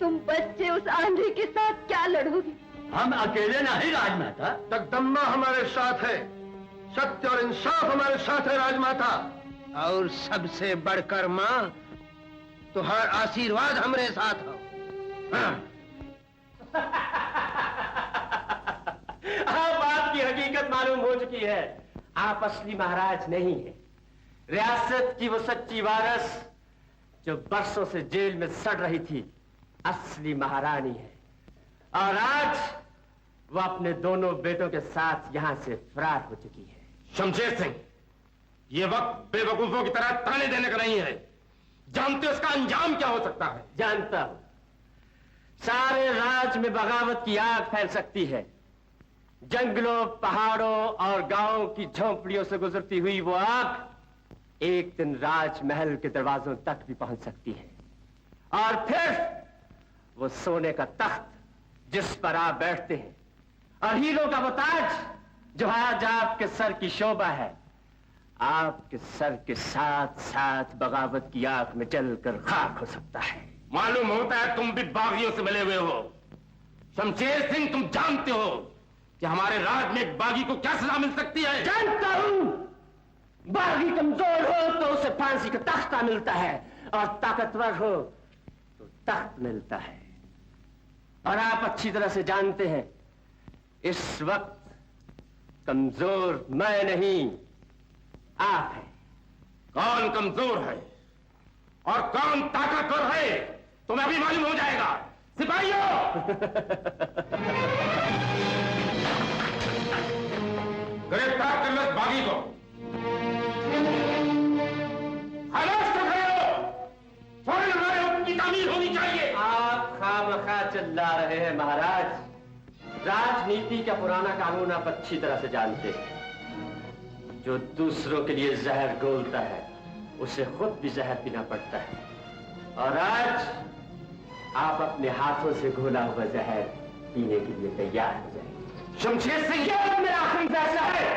तुम बच्चे उस आंधी के साथ क्या लड़ोगे? हम अकेले नहीं राजमाता। जगदम्बा हमारे साथ है, सत्य और इंसाफ हमारे साथ है राजमाता। और सबसे बढ़कर माँ, तुहार आशीर्वाद हमरे साथ हो। बात की हकीकत मालूम हो चुकी है। आप असली महाराज नहीं है। रियासत की वो सच्ची वारस जो बरसों से जेल में सड़ रही थी, असली महारानी है। और आज वो अपने दोनों बेटों के साथ यहां से फरार हो चुकी है। शमशेर सिंह, ये वक्त बेवकूफों की तरह ताने देने का नहीं है। जानते हो इसका अंजाम क्या हो सकता है? जानता हूं। सारे राज में बगावत की आग फैल सकती है। जंगलों, पहाड़ों और गांवों की झोंपड़ियों से गुजरती हुई वो आग एक दिन राजमहल के दरवाजों तक भी पहुंच सकती है। और फिर वो सोने का तख्त जिस पर आप बैठते हैं और हीरों का वो ताज जो आज आपके सर की शोभा है, आपके सर के साथ साथ बगावत की आग में जलकर खाक हो सकता है। मालूम होता है तुम भी बागियों से मिले हुए हो। शमशेर सिंह, तुम जानते हो कि हमारे राज में एक बागी को क्या सजा मिल सकती है? जानता हूं। बागी कमजोर हो तो उसे फांसी का तख्ता मिलता है और ताकतवर हो तो तख्त मिलता है। और आप अच्छी तरह से जानते हैं इस वक्त कमजोर मैं नहीं, आप हैं। कौन कमजोर है और कौन ताकतवर है तुम्हें अभी मालूम हो जाएगा। सिपाहियों, गिरफ्तार कर लो इस बागी को। खामोश रखो, फौरन हमारे हुक्म की तामील होनी चाहिए। आप खामखा चिल्ला रहे हैं महाराज। राजनीति का पुराना कानून आप अच्छी तरह से जानते हैं। जो दूसरों के लिए जहर घोलता है उसे खुद भी जहर पीना पड़ता है। और आज आप अपने हाथों से घोला हुआ जहर पीने के लिए तैयार हो जाएंगे। शमशेर सिंह, यह मेरा आखिरी फैसला है।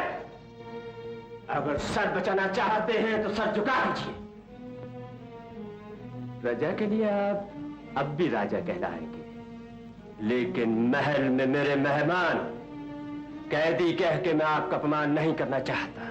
अगर सर बचाना चाहते हैं तो सर झुका दीजिए। प्रजा के लिए आप अब भी राजा कहलाएंगे, लेकिन महल में मेरे मेहमान कैदी कह के मैं आपका अपमान नहीं करना चाहता।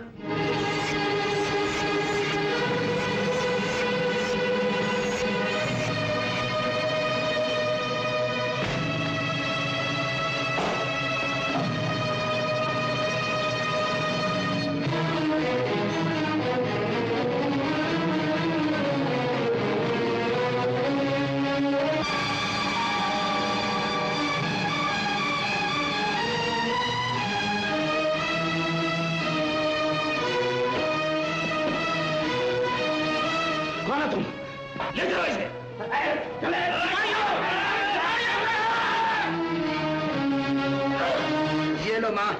ये लो मां,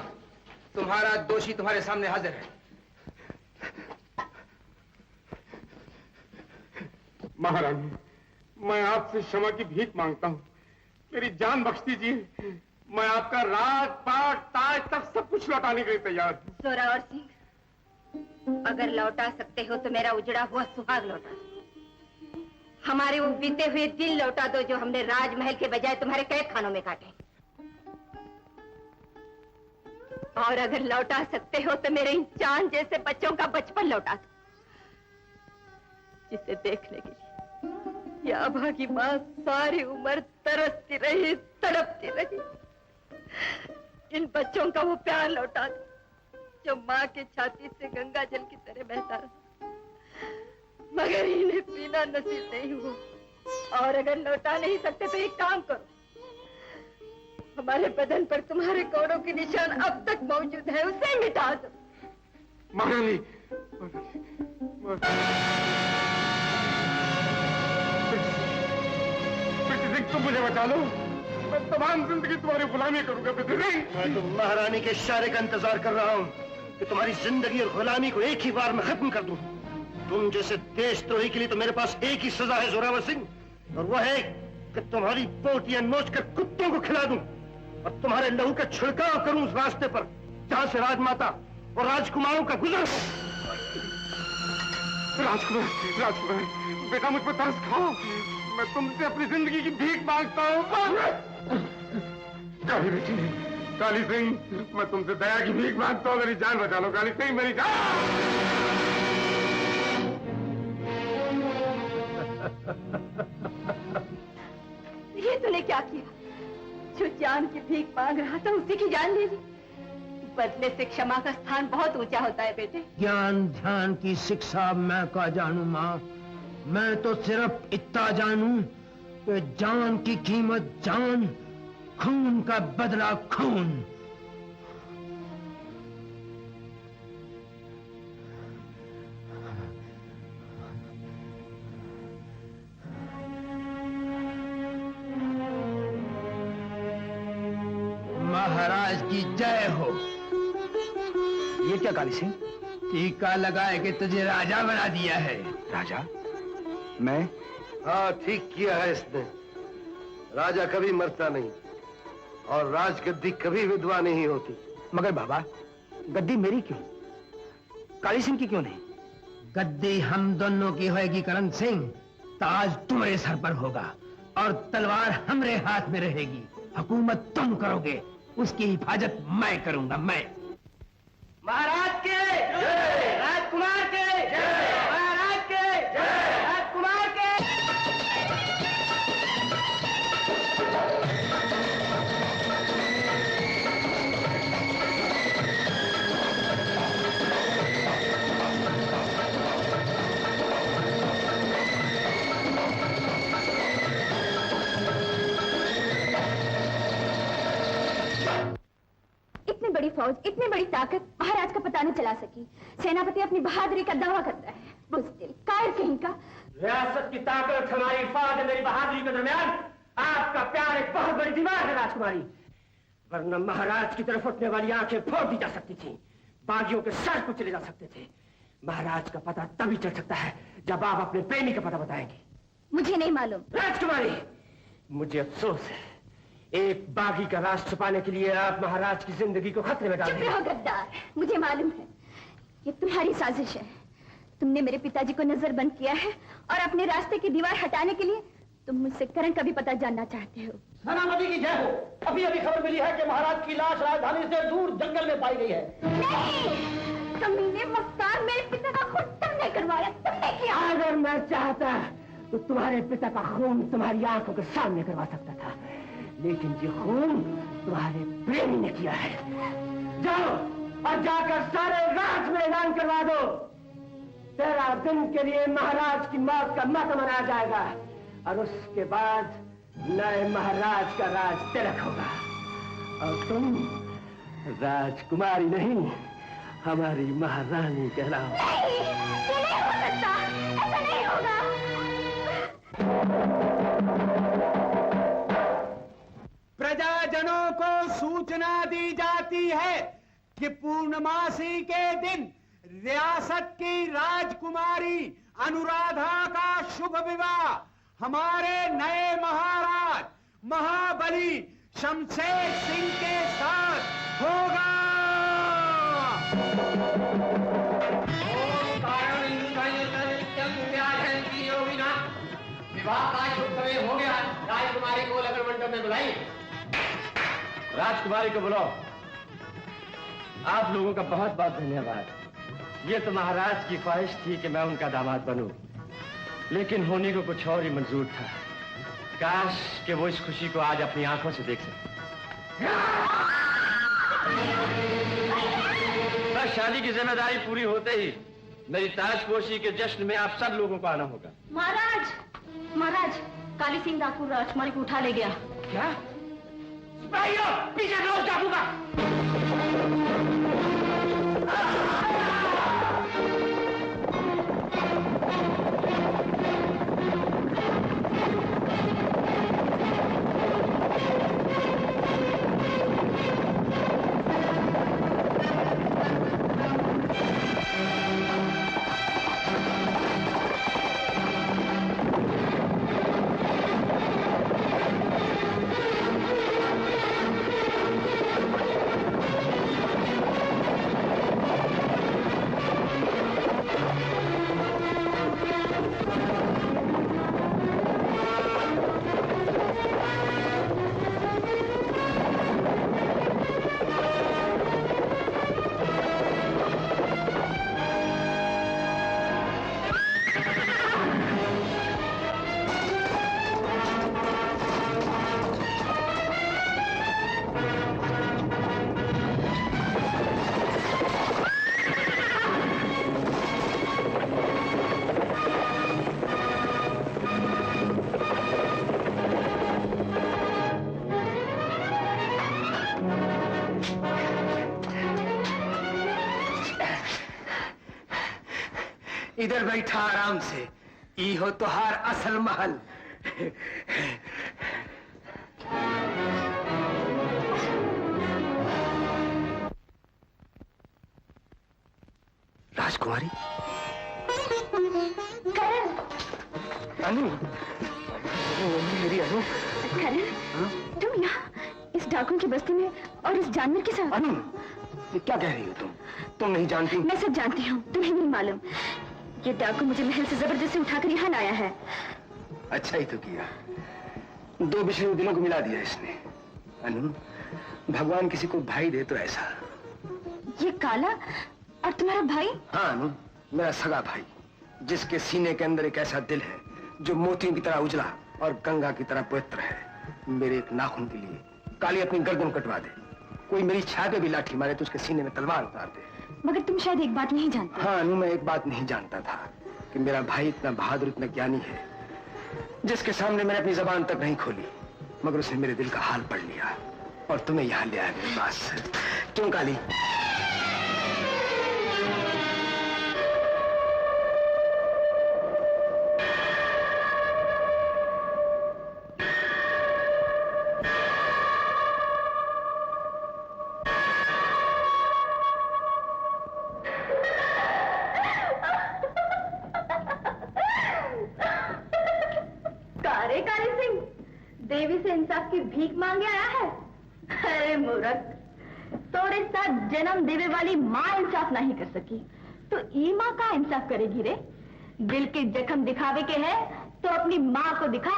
तुम्हारा दोषी तुम्हारे सामने हाजिर है। महारानी, मैं आपसे क्षमा की भीख मांगता हूँ। मेरी जान बख्श दीजिए। मैं आपका राज, पाट, ताज तक सब कुछ लौटाने के लिए तैयार हूँ। जोरावर सिंह, अगर लौटा सकते हो तो मेरा उजड़ा हुआ सुहाग लौटा दो। हमारे वो बीते हुए दिन लौटा दो जो हमने राजमहल के बजाय तुम्हारे कैद खानों में काटे। और अगर लौटा सकते हो तो मेरे इन चांद जैसे बच्चों का बचपन लौटा दो, जिसे देखने के लिए ये अभागी मां सारी उम्र तरसती रही, तड़पती रही। इन बच्चों का वो प्यार लौटा दो जो माँ के छाती से गंगा जल की तरह बहता रहा, मगर इन्हें पीना नसीब नहीं हुआ। और अगर लौटा नहीं सकते तो एक काम करो, हमारे बदन पर तुम्हारे कोड़ों के निशान अब तक मौजूद है, उसे मिटा दो। महारानी, तुम मुझे बचा लो। मैं तमाम जिंदगी तुम्हारी गुलामी करूंगा। मैं तो महारानी के इशारे का इंतजार कर रहा हूँ कि तुम्हारी जिंदगी और गुलामी को एक ही बार में खत्म कर दूं। तुम जैसे देशद्रोही के लिए तो मेरे पास एक ही सजा है जोरावर सिंह, और वह है कि तुम्हारी पोटियां नोच कर कुत्तों को खिला दूं और तुम्हारे लहू का छिड़काव करूं उस रास्ते पर जहां से राजमाता और राजकुमारों का गुजर हो। राजकुमार, राजकुमार, बेटा मुझ पर तरस खाओ। मैं तुमसे अपनी जिंदगी की भीख मांगता हूँ। काली बेटी, काली सिंह, मैं तुमसे दया की भीख मांगता हूँ। मेरी जान बचा लो काली सिंह, मेरी जान। ये तूने क्या किया? जो जान की भीख मांग रहा था उसी की जान ले ली। बदले से क्षमा का स्थान बहुत ऊंचा होता है बेटे। ज्ञान ध्यान की शिक्षा मैं का जानू माँ, मैं तो सिर्फ इतना जानू कि जान की कीमत जान, खून का बदला खून। महाराज की जय हो। ये क्या काली सिंह? टीका लगाए कि तुझे राजा बना दिया है। राजा? मैं? हाँ, ठीक किया है इसने। राजा कभी मरता नहीं और राजगद्दी कभी विधवा नहीं होती। मगर बाबा, गद्दी मेरी क्यों, काली सिंह की क्यों नहीं? गद्दी हम दोनों की होगी करण सिंह। ताज तुम्हारे सर पर होगा और तलवार हमरे हाथ में रहेगी। हुकूमत तुम करोगे, उसकी हिफाजत मैं करूंगा। मैं महाराज के जय, राजकुमार के जय, महाराज के जय, राजकुमार के। इतनी बड़ी फौज, इतनी बड़ी ताकत महाराज का पता न चला सकी। सेनापति अपनी बहादुरी का दावा करता है। बुज़दिल, कायर कहीं का। रियासत की ताकत, हमारी फौज, मेरी बहादुरी के दरमियान आपका प्यार एक बहुत बड़ी दीवार है राजकुमारी। वरना महाराज की तरफ उठने वाली आंखें फोड़ दी जा सकती थी, बागियों के सर को चले जा सकते थे। महाराज का पता तभी चल सकता है जब आप अपने प्रेमी का पता बताएंगे। मुझे नहीं मालूम। राजकुमारी, मुझे अफसोस है, एक बागी का राज छुपाने के लिए आप महाराज की जिंदगी को खतरे में डाल चुप रहो गद्दार। मुझे मालूम है ये तुम्हारी साजिश है। तुमने मेरे पिताजी को नजरबंद किया है और अपने रास्ते की दीवार हटाने के लिए तुम मुझसे करण का भी पता जानना चाहते हो। सेनापति की जय हो। अभी अभी खबर मिली है कि महाराज की लाश राजधानी से दूर जंगल में पाई गई है। नहीं, कमीने मुख्तार, मेरे पिता का खून तुमने करवाया, तुमने किया। अगर मैं चाहता तो तुम्हारे पिता का खून तुम्हारी आंखों के सामने करवा सकता था, लेकिन ये खून तुम्हारे प्रेमी ने किया है। जाओ और जाकर सारे राज में ऐलान करवा दो, 13 दिन के लिए महाराज की मौत का मातम मनाया जाएगा और उसके बाद नए महाराज का राज तिलक होगा और तुम राजकुमारी नहीं, हमारी महारानी कहलाओ। नहीं, ये नहीं हो सकता, ऐसा नहीं होगा। प्रजाजनों को सूचना दी जाती है कि पूर्णमासी के दिन रियासत की राजकुमारी अनुराधा का शुभ विवाह हमारे नए महाराज महाबली शमशेर सिंह के साथ होगा। विवाह का शुभ समय हो गया, राजकुमारी को लगन मंडप में बुलाइए। राजकुमारी को बुलाओ। आप लोगों का बहुत बहुत धन्यवाद। ये तो महाराज की ख्वाहिश थी कि मैं उनका दामाद बनूं, लेकिन होने को कुछ और ही मंजूर था। काश कि वो इस खुशी को आज अपनी आंखों से देख सके। बस शादी की जिम्मेदारी पूरी होते ही मेरी ताजपोशी के जश्न में आप सब लोगों को आना होगा। महाराज, महाराज, काली सिंह डाकू राजकुमारी को उठा ले गया। क्या? सिपाहियों, पीछे हटो, डाकू का। इधर बैठा आराम से, ई हो तुहार असल महल। राजकुमारी? करण, अनु, मेरी अनु। करण, तुम यहाँ इस डाकुओं की बस्ती में और इस जानवर के साथ? अनु, ये क्या कह रही हो तुम नहीं जानती? मैं सब जानती हूँ, तुम्हें नहीं मालूम। ये डाकू मुझे महल से जबरदस्ती उठाकर यहाँ लाया है। अच्छा ही तो किया, दो बिछड़े दिलों को मिला दिया इसने। अनु, भगवान किसी को भाई दे तो ऐसा। ये काला और तुम्हारा भाई? हाँ अनु, मेरा सगा भाई, जिसके सीने के अंदर एक ऐसा दिल है जो मोतियों की तरह उजला और गंगा की तरह पवित्र है। मेरे एक नाखून के लिए काली अपनी गर्दन कटवा दे, कोई मेरी छाया पे भी लाठी मारे तो उसके सीने में तलवार उतार दे। मगर तुम शायद एक बात नहीं जानते। हाँ अनु, मैं एक बात नहीं जानता था कि मेरा भाई इतना बहादुर, इतना ज्ञानी है, जिसके सामने मैंने अपनी जबान तक नहीं खोली, मगर उसने मेरे दिल का हाल पढ़ लिया और तुम्हें यहाँ ले आया मेरे पास। क्यों काली? देवी से इंसाफ की भीख मांगे आया है? अरे मूर्ख, तोरे साथ जन्म देवे वाली माँ इंसाफ नहीं कर सकी तो ई माँ का इंसाफ करेगी रे? दिल के जख्म दिखावे के है तो अपनी माँ को दिखा,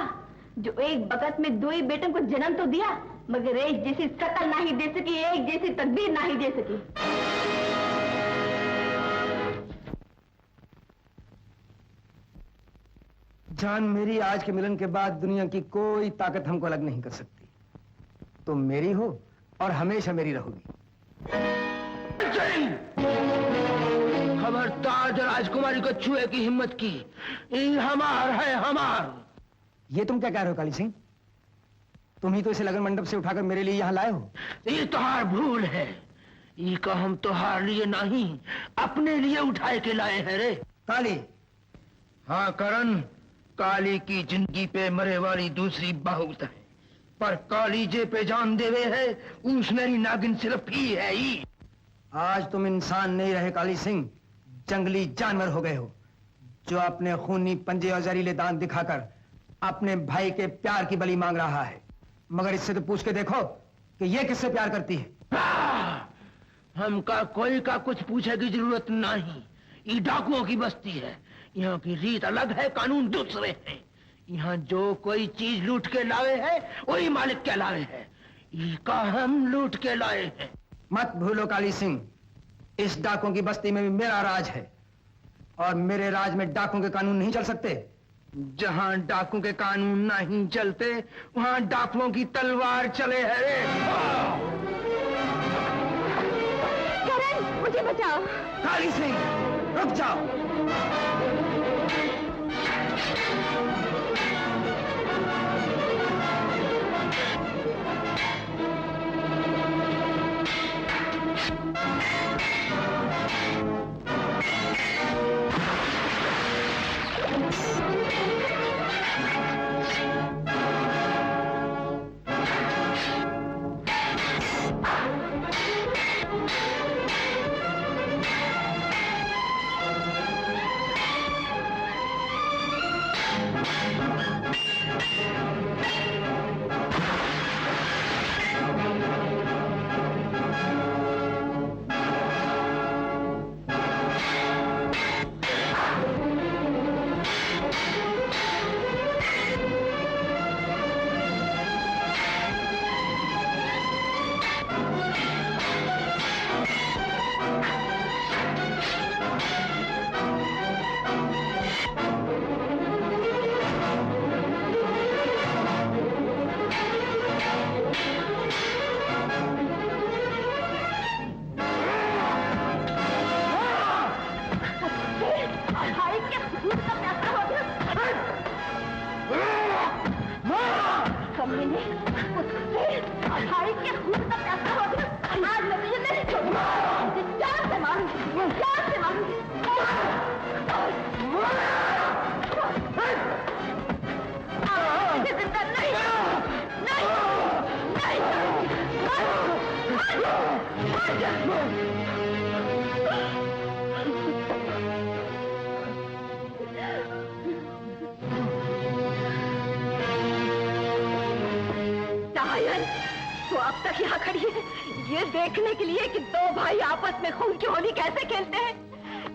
जो एक वक्त में दो ही बेटों को जन्म तो दिया मगर एक जैसी शकल नहीं दे सकी, एक जैसी तकदीर नहीं दे सकी। जान मेरी, आज के मिलन के बाद दुनिया की कोई ताकत हमको अलग नहीं कर सकती। तुम मेरी हो और हमेशा मेरी रहोगी। खबरदार राजकुमारी को छुए की हिम्मत की, ये हमार है, हमार। ये तुम क्या कह रहे हो काली सिंह? तुम ही तो इसे लगन मंडप से उठाकर मेरे लिए यहाँ लाए हो। ये तोहार भूल है, ये का हम तोहार लिए नहीं अपने लिए उठाए के लाए हैं रे। काली? हाँ करण, काली की जिंदगी पे मरे वाली दूसरी बहुत है, पर काली जे पे जान देवे है उस मेरी नागिन सिर्फ ही है ही। आज तुम इंसान नहीं रहे काली सिंह, जंगली जानवर हो गए हो, जो अपने खूनी पंजे और जहरीले दांत दिखाकर अपने भाई के प्यार की बलि मांग रहा है। मगर इससे तो पूछ के देखो कि ये किससे प्यार करती है। हमका कोई का कुछ पूछने की जरूरत नहीं, ये डाकुओं की बस्ती है, यहाँ की रीत अलग है, कानून दूसरे हैं। यहाँ जो कोई चीज लूट के लाए है वही मालिक कहलाए है, इसका हम लूट के लाए हैं। मत भूलो काली सिंह, इस डाकुओं की बस्ती में भी मेरा राज है और मेरे राज में डाकुओं के कानून नहीं चल सकते। जहाँ डाकुओं के कानून नहीं चलते वहाँ डाकुओं की तलवार चले है रे। करण, मुझे बचाओ। काली सिंह रुक जाओ। वो अब तक यहाँ खड़ी है ये देखने के लिए कि दो भाई आपस में खून की होली कैसे खेलते हैं।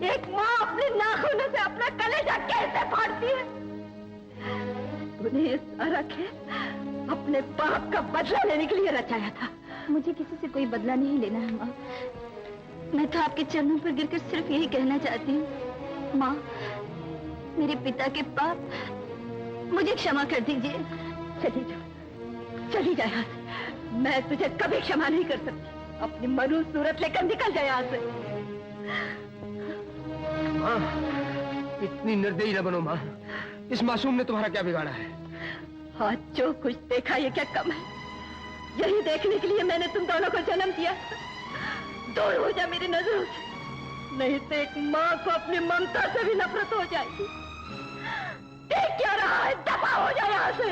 एक माँ अपने नाखूनों से अपना कलेजा कैसे फाड़ती है। तूने ये सारा खेल अपने बाप का बदला लेने के लिए रचाया था। मुझे किसी से कोई बदला नहीं लेना है माँ। मैं तो आपके चरणों पर गिरकर सिर्फ यही कहना चाहती हूँ, माँ मेरे पिता के पाप मुझे क्षमा कर दीजिए। चली जा यहाँ से। मैं तुझे कभी क्षमा नहीं कर सकती। अपनी मनु सूरत लेकर निकल जाए यहाँ से। माँ, इतनी निर्दयी न बनो माँ। इस मासूम ने तुम्हारा क्या बिगाड़ा है? आज जो कुछ देखा ये क्या कम है। यही देखने के लिए मैंने तुम दोनों को जन्म दिया। दूर हो जा मेरी नजरों से, नहीं तो एक माँ को अपनी ममता से भी नफरत हो जाएगी। देख क्या रहा है, दफा हो जा यहाँ से।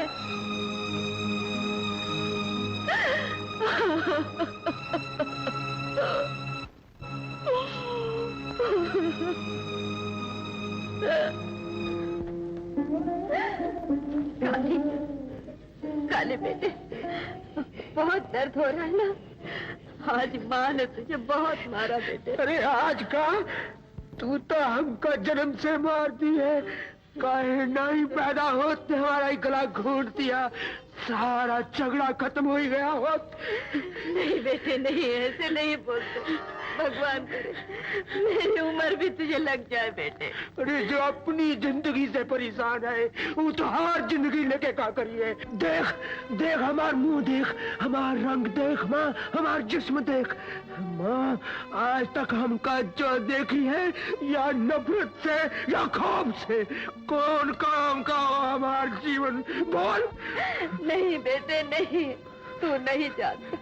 काली, काले बेटे, बहुत दर्द हो रहा है ना? आज माँ ने तुझे बहुत मारा बेटे। अरे आज का तू तो हमका जन्म से मार दी है। काहे नहीं पैदा होते हमारा ही गला घोट दिया। सारा झगड़ा खत्म हो ही गया हो। नहीं बेटे नहीं, ऐसे नहीं बोलते। भगवान करे मेरी उम्र भी तुझे लग जाए बेटे। अरे जो अपनी जिंदगी से परेशान है वो तो हमार जिंदगी लेके क्या करिए। देख देख हमार मुंह देख, हमार रंग देख माँ, हमार जिस्म देख। माँ आज तक हमका जो देखी है या नफरत से या खौफ से, कौन काम का हमार जीवन बोल। नहीं बेटे नहीं, तू नहीं जानता।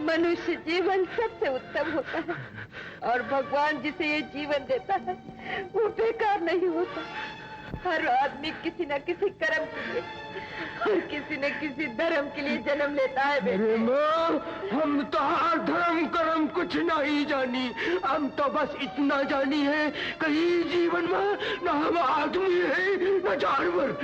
मनुष्य जीवन सबसे उत्तम होता है और भगवान जिसे ये जीवन देता है वो बेकार नहीं होता। हर आदमी किसी न किसी कर्म के लिए और किसी न किसी धर्म के लिए जन्म लेता है बेटे। माँ हम तो हर धर्म कर्म कुछ नहीं जानी। हम तो बस इतना जानी है कि इस जीवन में न हम आदमी है न जानवर।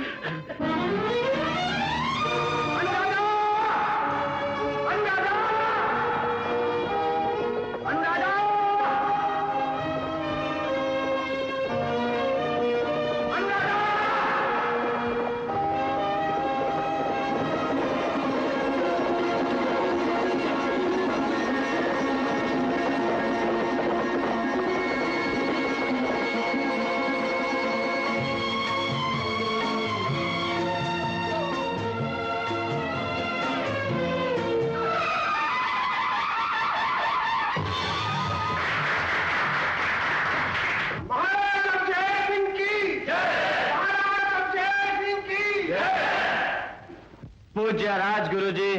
पूज्य राजगुरु जी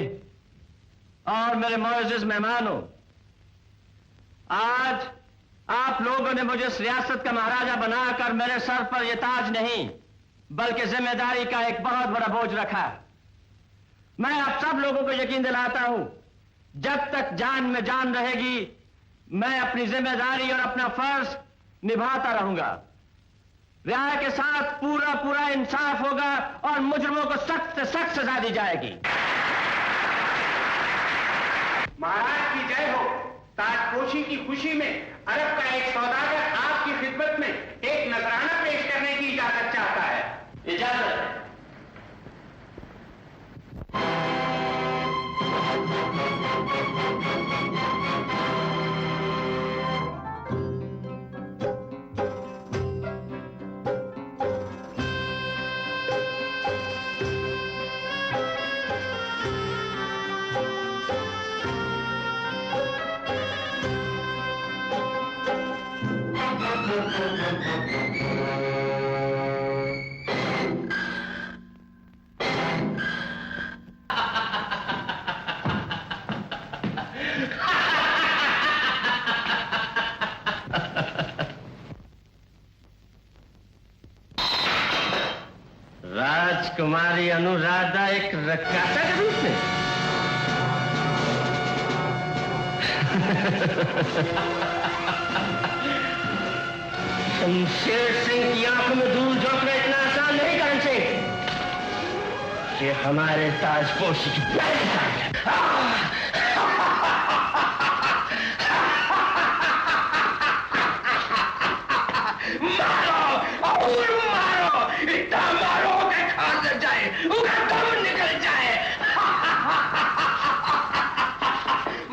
और मेरे मोअज़्ज़िज़ मेहमानों, आज आप लोगों ने मुझे इस रियासत का महाराजा बनाकर मेरे सर पर यह ताज नहीं बल्कि जिम्मेदारी का एक बहुत बड़ा बोझ रखा। मैं आप सब लोगों को यकीन दिलाता हूं, जब तक जान में जान रहेगी मैं अपनी जिम्मेदारी और अपना फर्ज निभाता रहूंगा। रियाया के साथ पूरा पूरा इंसाफ होगा और मुजरिमों को सख्त से सख्त सजा दी जाएगी। महाराज की जय हो। ताजपोशी की खुशी में अरब का एक सौदागर आपकी खिदमत में एक नजराना पेश करने की इजाजत चाहता है। इजाजत। राजकुमारी अनुराधा एक रक्कासा के रूप में। शमशेर सिंह की आंखों में धूल झोंकना इतना आसान नहीं करण सिंह। ये हमारे ताजपोशी की पहली तारीख है। मारो और मारो, इतना मारो कि खान लग जाए, उसका दम निकल जाए।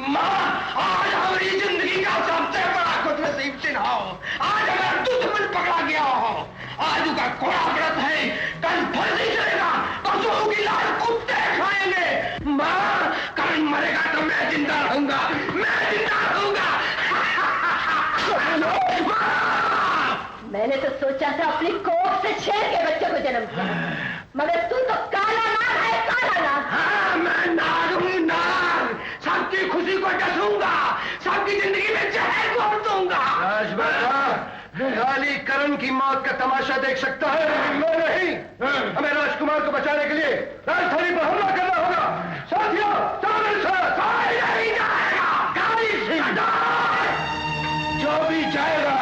माँ, आज हमारी जिंदगी का सबसे बड़ा खुशनसीब दिन हो। आज हमारा दुश्मन पकड़ा गया हो। आज उसका कोड़ा व्रत है, कल फल नहीं चलेगा, पशुओं की लाश कुत्ते खाएंगे। माँ, कल मरेगा तो मैं जिंदा रहूंगा, मैं जिंदा रहूंगा। मैंने तो सोचा था अपनी कोख से शेर के बच्चे को जन्म दिया, मगर तू तो काला नाग है, काला नाग। हाँ, मैं नाग हूँ, नाग। सबकी खुशी को डसूंगा, सबकी जिंदगी में जहर घोल दूंगा। राजमाता, काली करण की मौत का तमाशा देख सकता है, मैं नहीं। हमें राजकुमार को बचाने के लिए राजधानी पर हमला करना होगा। साथियों, चलो सर, कोई नहीं जाएगा। काली सिंह, जो भी जाएगा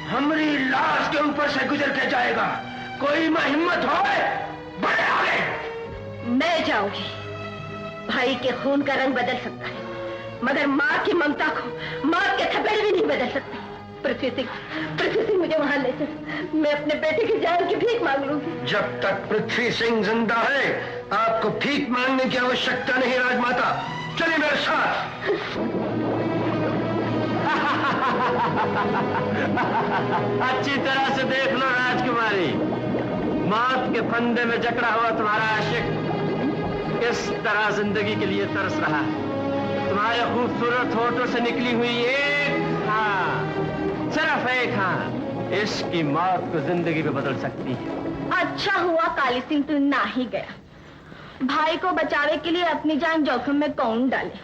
हमारी लाश के ऊपर से गुजर के जाएगा। कोई में हिम्मत हो, बड़े आगे। मैं जाऊंगी। भाई के खून का रंग बदल सकता है, मगर माँ की ममता को मौत के थपेड़े भी नहीं बदल सकते। पृथ्वी सिंह मुझे वहां ले चल, मैं अपने बेटे की जान की भीख मांग लूंगी। जब तक पृथ्वी सिंह जिंदा है, आपको भीख मांगने की आवश्यकता नहीं। राजमाता, चलिए मेरे साथ। अच्छी तरह से देख लो राजकुमारी, मौत के फंदे में जकड़ा हुआ तुम्हारा आशिक किस तरह जिंदगी के लिए तरस रहा है। तुम्हारे खूबसूरत होठों से निकली हुई एक हाँ, सिर्फ एक हाँ, इश्क की मौत को जिंदगी में बदल सकती है। अच्छा हुआ काली सिंह तू ना ही गया। भाई को बचावे के लिए अपनी जान जोखिम में कौन डाले?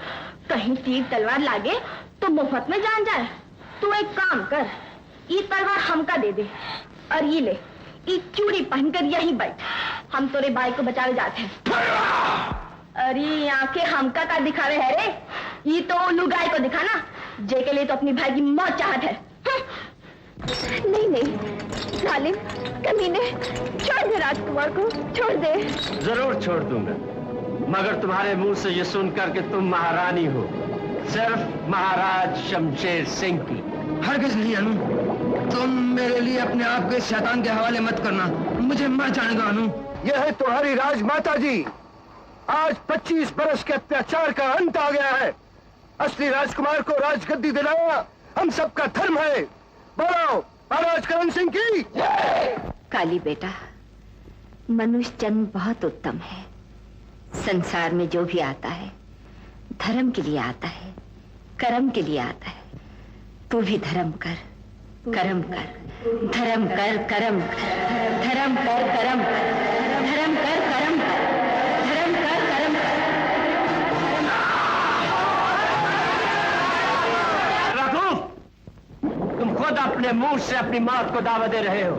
कहीं तीर तलवार लागे तो मुफ्त में जान जाए। तू एक काम कर, ये तलवार हमका दे दे और ये ले, ये चूड़ी पहनकर यहीं बैठ, हम तेरे भाई को बचावे जाते हैं। अरे आंखें हमका का दिखावे है रे, ये तो लुगाई को दिखाना, जे के लिए तो अपनी भाई की मौत चाहत है। नहीं, जालिम कमीने, छोड़ दे राजकुमार को, छोड़ दे। जरूर छोड़ दूंगा, मगर तुम्हारे मुंह से ये सुनकर कि तुम महारानी हो, सिर्फ महाराज शमशेर सिंह की। हरगिज नहीं अनु, तुम मेरे लिए अपने आप के शैतान के हवाले मत करना, मुझे मर जाने दो अनु। यह है तुम्हारी राजमाता जी। आज 25 बरस के अत्याचार का अंत आ गया है। असली राजकुमार को राजगद्दी दिलाना हम सबका धर्म है। बोलो, महाराज करण सिंह की। काली बेटा, मनुष्य जन्म बहुत उत्तम है। संसार में जो भी आता है धर्म के लिए आता है, कर्म के लिए आता है। तू भी धर्म कर, कर्म कर, धर्म कर, कर्म कर, धर्म कर, कर्म कर, धर्म कर, कर्म कर, धर्म कर, कर्म कर। रघु, तुम खुद अपने मुंह से अपनी मौत को दावा दे रहे हो।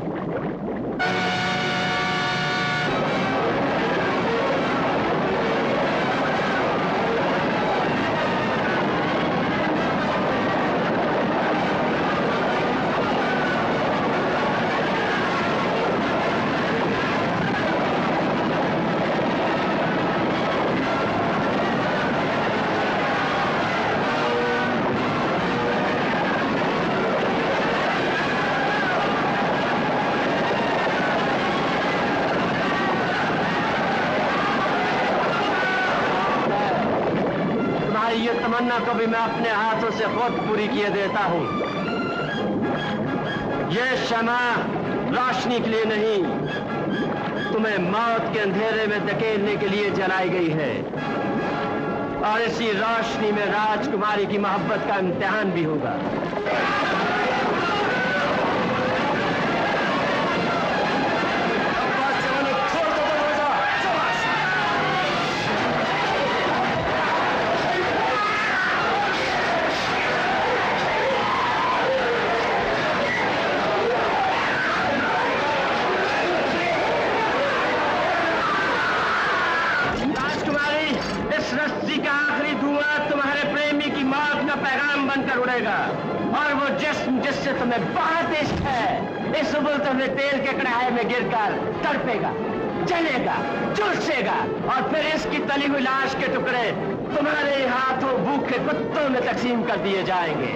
ये तमन्ना को भी मैं अपने हाथों से खुद पूरी किए देता हूं। ये शमा रोशनी के लिए नहीं, तुम्हें मौत के अंधेरे में धकेलने के लिए जलाई गई है, और इसी रोशनी में राजकुमारी की मोहब्बत का इम्तिहान भी होगा। बनकर उड़ेगा, और वो जिस्म जिससे तुम्हें बहुत इश्क है, इस उबलते हुए तेल के कढ़ाई में गिरकर तड़पेगा, जलेगा, झुलसेगा, और फिर इसकी तली हुई लाश के टुकड़े तुम्हारे हाथों भूखे कुत्तों में तकसीम कर दिए जाएंगे।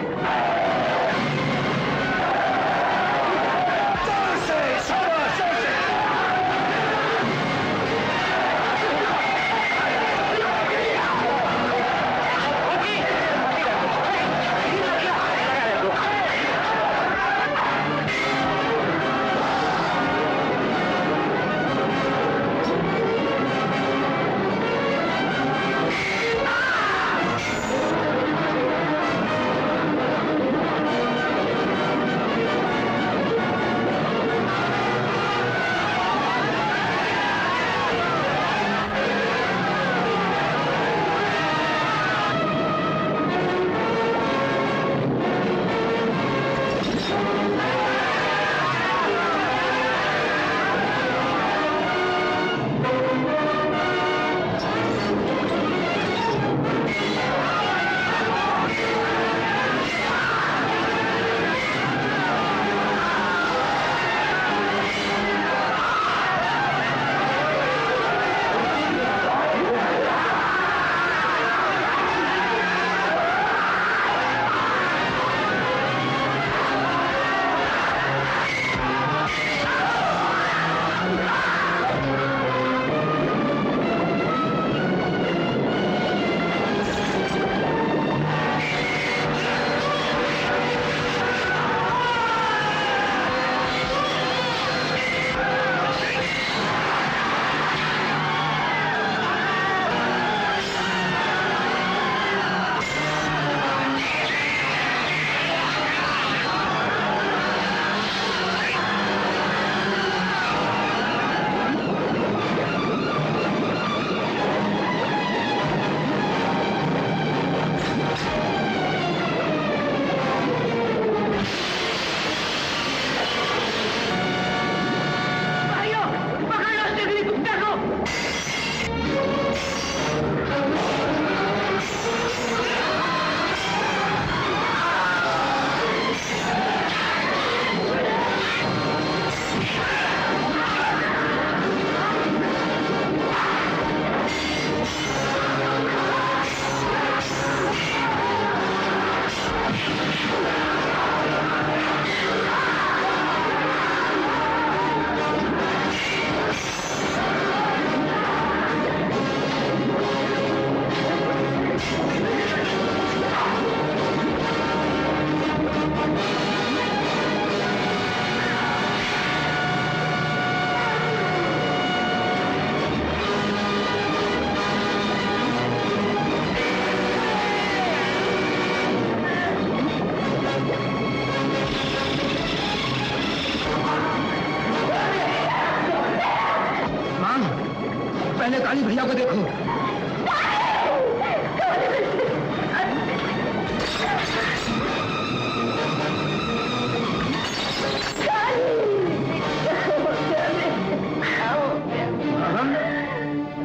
पहले काली भैया को देखो।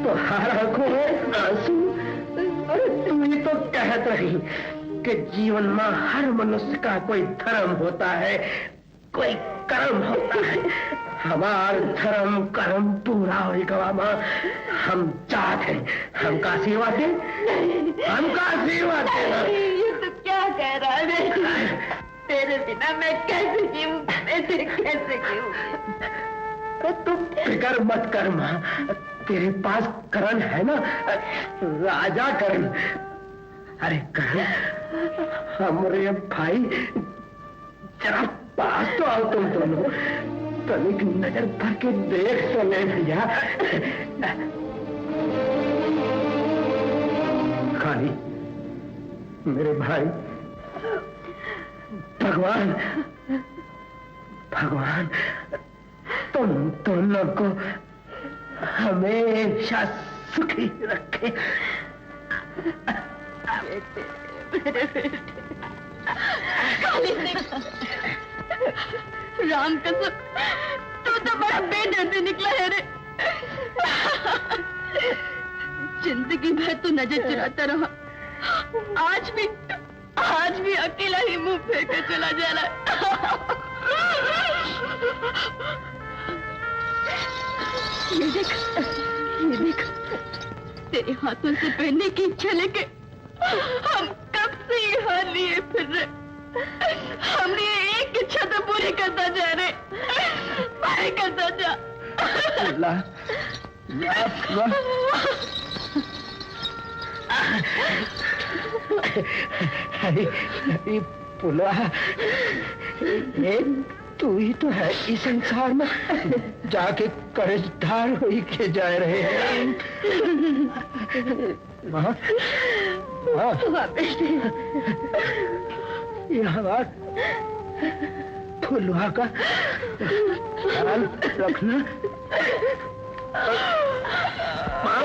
तुम्हारा आंखों में आंसू। अरे तू ही तो कहत रही कि जीवन में हर मनुष्य का कोई धर्म होता है, कोई कर्म होता है। हमार धर्म कर्म पूरा हो गवा माँ। हम चाहते हैं हमका सेवा दे, हमका सेवा दे। ये तो क्या कह रहा है? तेरे बिना मैं कैसे जीऊं, कैसे जीऊं? तुम फिक्र मत कर माँ, तेरे पास करण है ना, राजा करण। अरे करण, हमारे भाई जरा पास तो आओ तुम दोनों, तनिक नजर भर के देख तो ले भैया। काली, मेरे भाई, भगवान भगवान तुम दोनों को हमेशा सुखी रखे। मेरे बेटे, राम कसम, तू तो बड़ा बेदर्दी निकला है रे। जिंदगी भर तू नजर चुराता रहा, आज भी अकेला ही मुंह फेर के चला जा रहा है। ये देख, तेरे हाथों से पहनने की इच्छा लेके हम कब से ये हाल लिए फिर रहे। हमने एक इच्छा तो पूरी करता जा रहे, पूरी करता जा। अल्लाह, पुला, तू ही तो है इस संसार में जाके कर्जदार हुई के जा रहे हैं। माँ, ये हमारा फुलवा का ख्याल रखना। माँ,